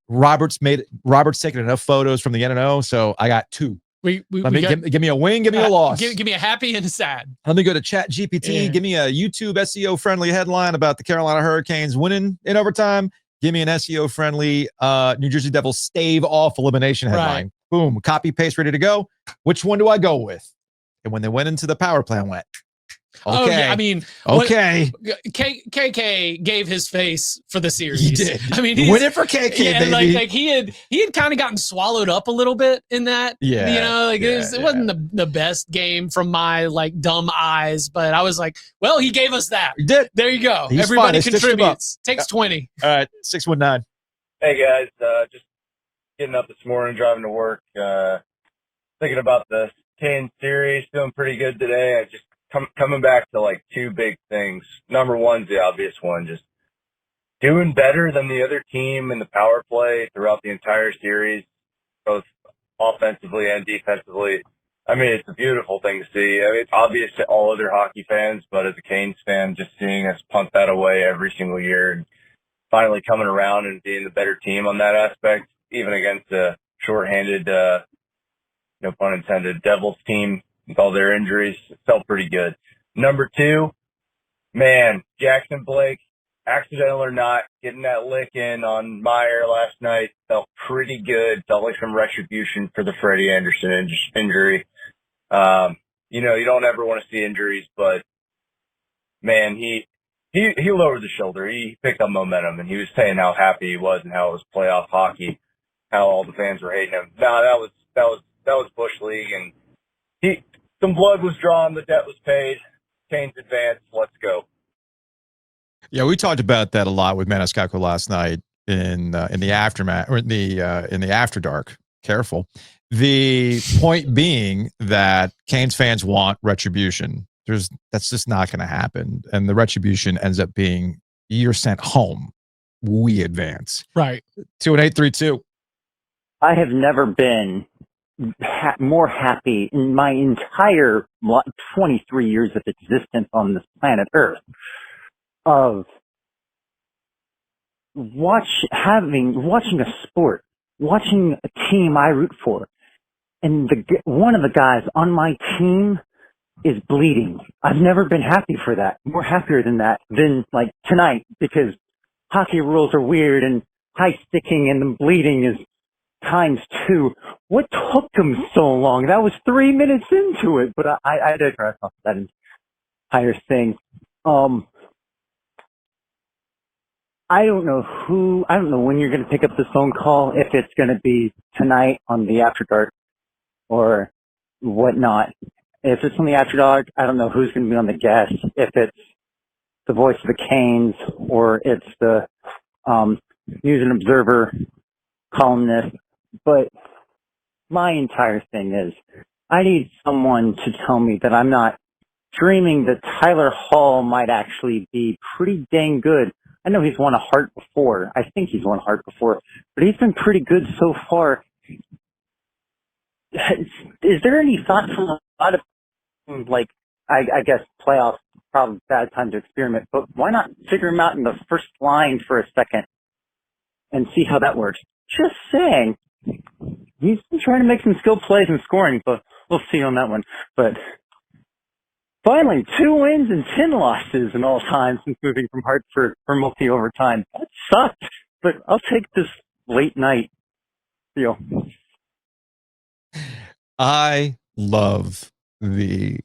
Robert's taken enough photos from the NNO, so I got 2. Give me a win, give me a loss. Give me a happy and a sad. Let me go to Chat GPT. Give me a YouTube SEO friendly headline about the Carolina Hurricanes winning in overtime. Give me an SEO friendly New Jersey Devils stave off elimination headline. Right. Boom, copy paste, ready to go. Which one do I go with? And when they went into the power play, I went, Oh, yeah, I mean, okay. KK gave his face for the series. He did. I mean, Win it for KK, yeah, baby. like he had kind of gotten swallowed up a little bit in that. Yeah, you know, like yeah, it wasn't the best game from my like dumb eyes, but I was like, well, he gave us that. He did. There you go. He's Everybody fine. They stitched him up. contributes. Takes 20. All right, 619. Hey guys, just getting up this morning, driving to work, thinking about the Canes series, feeling pretty good today. I just coming back to like two big things. Number one's the obvious one, just doing better than the other team in the power play throughout the entire series, both offensively and defensively. I mean, it's a beautiful thing to see. I mean, it's obvious to all other hockey fans, but as a Canes fan, just seeing us punt that away every single year and finally coming around and being the better team on that aspect, even against a shorthanded, no pun intended, Devils team with all their injuries, it felt pretty good. Number two, man, Jackson Blake, accidental or not, getting that lick in on Meyer last night felt pretty good. Felt like some retribution for the Freddie Anderson injury. You know, you don't ever want to see injuries, but man, he lowered the shoulder. He picked up momentum, and he was saying how happy he was and how it was playoff hockey, how all the fans were hating him. No, that was Bush League, and some blood was drawn, the debt was paid. Canes advance. Let's go. Yeah, we talked about that a lot with Maniscalco last night in the aftermath or in the after dark. Careful. The point being that Canes fans want retribution. That's just not going to happen, and the retribution ends up being you're sent home. We advance. Right. 21832. I have never been more happy in my entire 23 years of existence on this planet Earth of watching a sport, watching a team I root for, and one of the guys on my team is bleeding. I've never been happy for that, more happier than that, than like tonight, because hockey rules are weird and high sticking and the bleeding is ×2. What took them so long? That was 3 minutes into it, but I digress off that entire thing. I don't know when you're going to pick up the phone call, if it's going to be tonight on the After Dark or whatnot. If it's on the After Dark, I don't know who's going to be on the guest, if it's the voice of the Canes or it's the News and Observer columnist. But my entire thing is I need someone to tell me that I'm not dreaming that Tyler Hall might actually be pretty dang good. I know he's won a Hart before. I think he's won a Hart before, but he's been pretty good so far. Is there any thought from a lot of, like, I guess playoffs, probably bad time to experiment, but why not figure him out in the first line for a second and see how that works? Just saying. He's been trying to make some skill plays and scoring, but we'll see on that one. But finally, 2 wins and 10 losses in all time since moving from Hartford for multi-overtime. That sucked, but I'll take this late night deal. I love the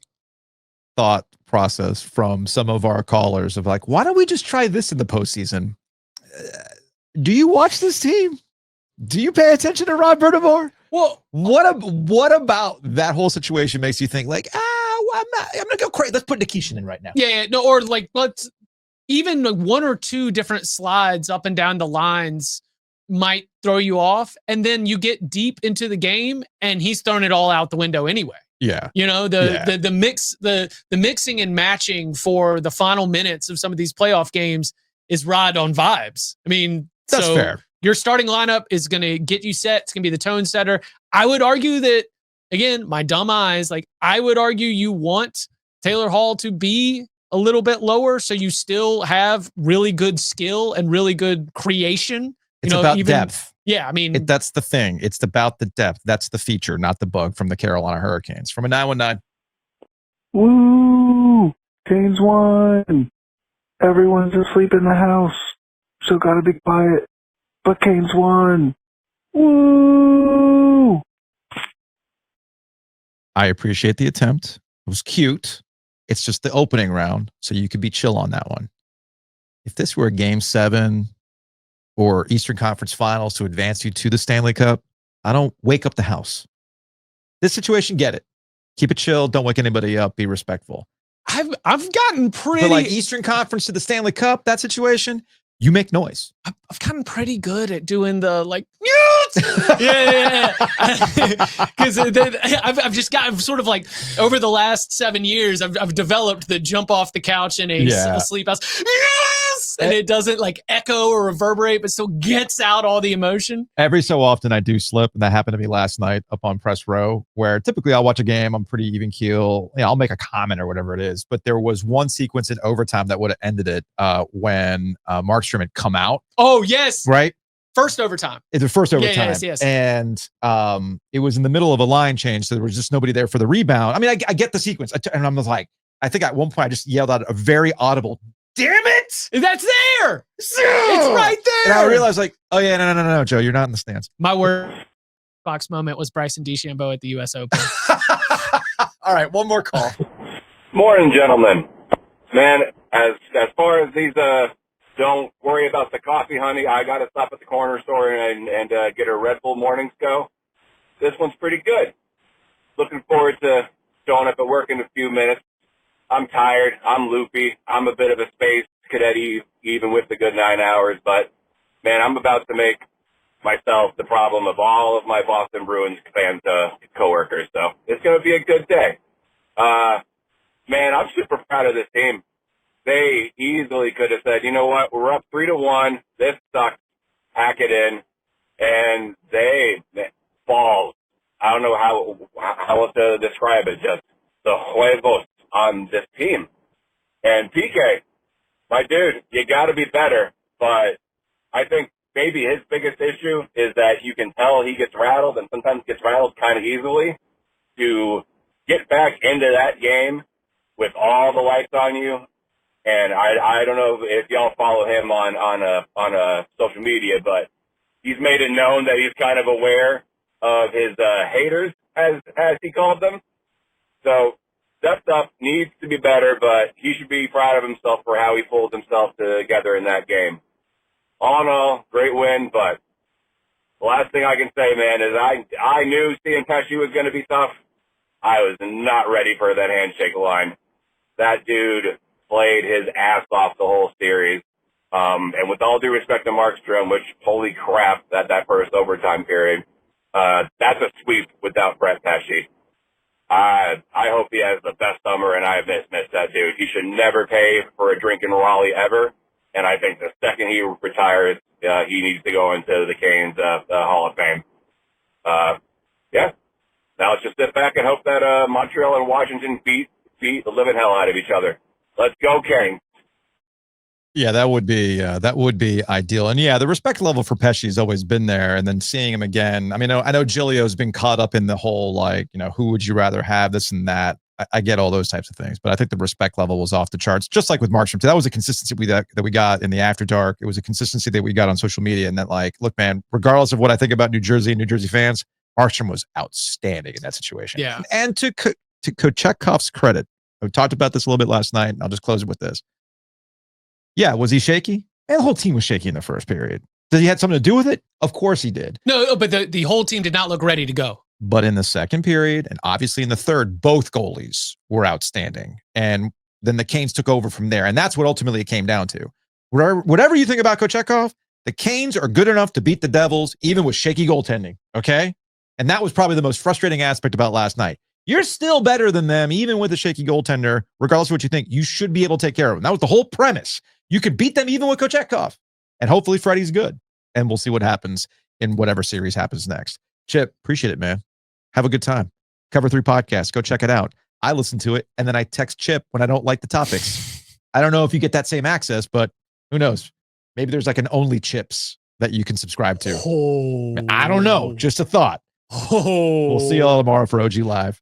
thought process from some of our callers of like, why don't we just try this in the postseason? Do you watch this team? Do you pay attention to Ron Bernamore? Well, what about that whole situation makes you think like, I'm gonna go crazy. Let's put Nikishin in right now. Yeah, no, or like let's even 1 or 2 different slides up and down the lines might throw you off, and then you get deep into the game and he's thrown it all out the window anyway. Yeah. You know, the mixing and matching for the final minutes of some of these playoff games is ride on vibes. I mean, that's fair. Your starting lineup is going to get you set. It's going to be the tone setter. I would argue that, again, my dumb eyes, like I would argue you want Taylor Hall to be a little bit lower so you still have really good skill and really good creation. It's about depth. Yeah, I mean, that's the thing. It's about the depth. That's the feature, not the bug from the Carolina Hurricanes. From a 919. Woo! Canes won. Everyone's asleep in the house, so gotta be quiet. But Canes won. Woo! I appreciate the attempt. It was cute. It's just the opening round, so you could be chill on that one. If this were a Game 7 or Eastern Conference Finals to advance you to the Stanley Cup, I don't wake up the house. This situation, get it. Keep it chill. Don't wake anybody up. Be respectful. I've gotten pretty. But like Eastern Conference to the Stanley Cup, that situation, you make noise. I've gotten pretty good at doing the like, yeah. Because I've sort of like over the last 7 years, I've developed the jump off the couch in a sleep house. Yes! And it doesn't like echo or reverberate, but still gets out all the emotion. Every so often I do slip, and that happened to me last night up on press row, where typically I'll watch a game, I'm pretty even keel, I'll make a comment or whatever it is. But there was one sequence in overtime that would have ended it when Markstrom had come out. Oh, yes. Right? First overtime. It's the first overtime. Yes. And it was in the middle of a line change, so there was just nobody there for the rebound. I mean, I get the sequence. And I was like, I think at one point I just yelled out a very audible, "Damn it! That's there! It's right there!" And I realized, like, oh yeah, no, Joe, you're not in the stands. My word box moment was Bryson DeChambeau at the U.S. Open. All right, one more call. Morning, gentlemen. Man, as far as these don't worry about the coffee, honey, I got to stop at the corner store and get a Red Bull Mornings go. This one's pretty good. Looking forward to showing up at work in a few minutes. I'm tired. I'm loopy. I'm a bit of a space cadet even with the good 9 hours. But, man, I'm about to make myself the problem of all of my Boston Bruins fans coworkers. So it's going to be a good day. Man, I'm super proud of this team. They easily could have said, you know what, we're up 3-1. This sucks. Hack it in. And they balls. I don't know how else to describe it. Just the huevos on this team. And PK, my dude, you got to be better. But I think maybe his biggest issue is that you can tell he gets rattled and sometimes gets rattled kind of easily. To get back into that game with all the lights on you. And I don't know if y'all follow him on social media, but he's made it known that he's kind of aware of his haters, as he called them. So that stuff needs to be better, but he should be proud of himself for how he pulled himself together in that game. All in all, great win, but the last thing I can say, man, is I knew seeing Pesci was going to be tough. I was not ready for that handshake line. That dude played his ass off the whole series. And with all due respect to Markstrom, which, holy crap, that first overtime period, that's a sweep without Brett Pesci. I hope he has the best summer, and I miss that dude. He should never pay for a drink in Raleigh ever. And I think the second he retires, he needs to go into the Canes Hall of Fame. Yeah. Now let's just sit back and hope that Montreal and Washington beat the living hell out of each other. Let's go, Canes. Yeah, that would be ideal. And yeah, the respect level for Pesci has always been there. And then seeing him again, I mean, I know Gilio's been caught up in the whole, like, who would you rather have, this and that. I get all those types of things, but I think the respect level was off the charts, just like with Markstrom. That was a consistency that we got in the After Dark. It was a consistency that we got on social media. And that, like, look, man, regardless of what I think about New Jersey and New Jersey fans, Markstrom was outstanding in that situation. Yeah. And to Kochekhov's credit, we talked about this a little bit last night, and I'll just close it with this. Yeah, was he shaky? And the whole team was shaky in the first period. Did he have something to do with it? Of course he did. No, but the whole team did not look ready to go. But in the second period, and obviously in the third, both goalies were outstanding. And then the Canes took over from there. And that's what ultimately it came down to. Whatever you think about Kochetkov, the Canes are good enough to beat the Devils, even with shaky goaltending, okay? And that was probably the most frustrating aspect about last night. You're still better than them, even with a shaky goaltender. Regardless of what you think, you should be able to take care of them. That was the whole premise. You could beat them even with Kochetkov. And hopefully Freddie's good. And we'll see what happens in whatever series happens next. Chip, appreciate it, man. Have a good time. Cover 3 podcast. Go check it out. I listen to it, and then I text Chip when I don't like the topics. I don't know if you get that same access, but who knows? Maybe there's like an only Chips that you can subscribe to. I don't know. Just a thought. We'll see you all tomorrow for OG Live.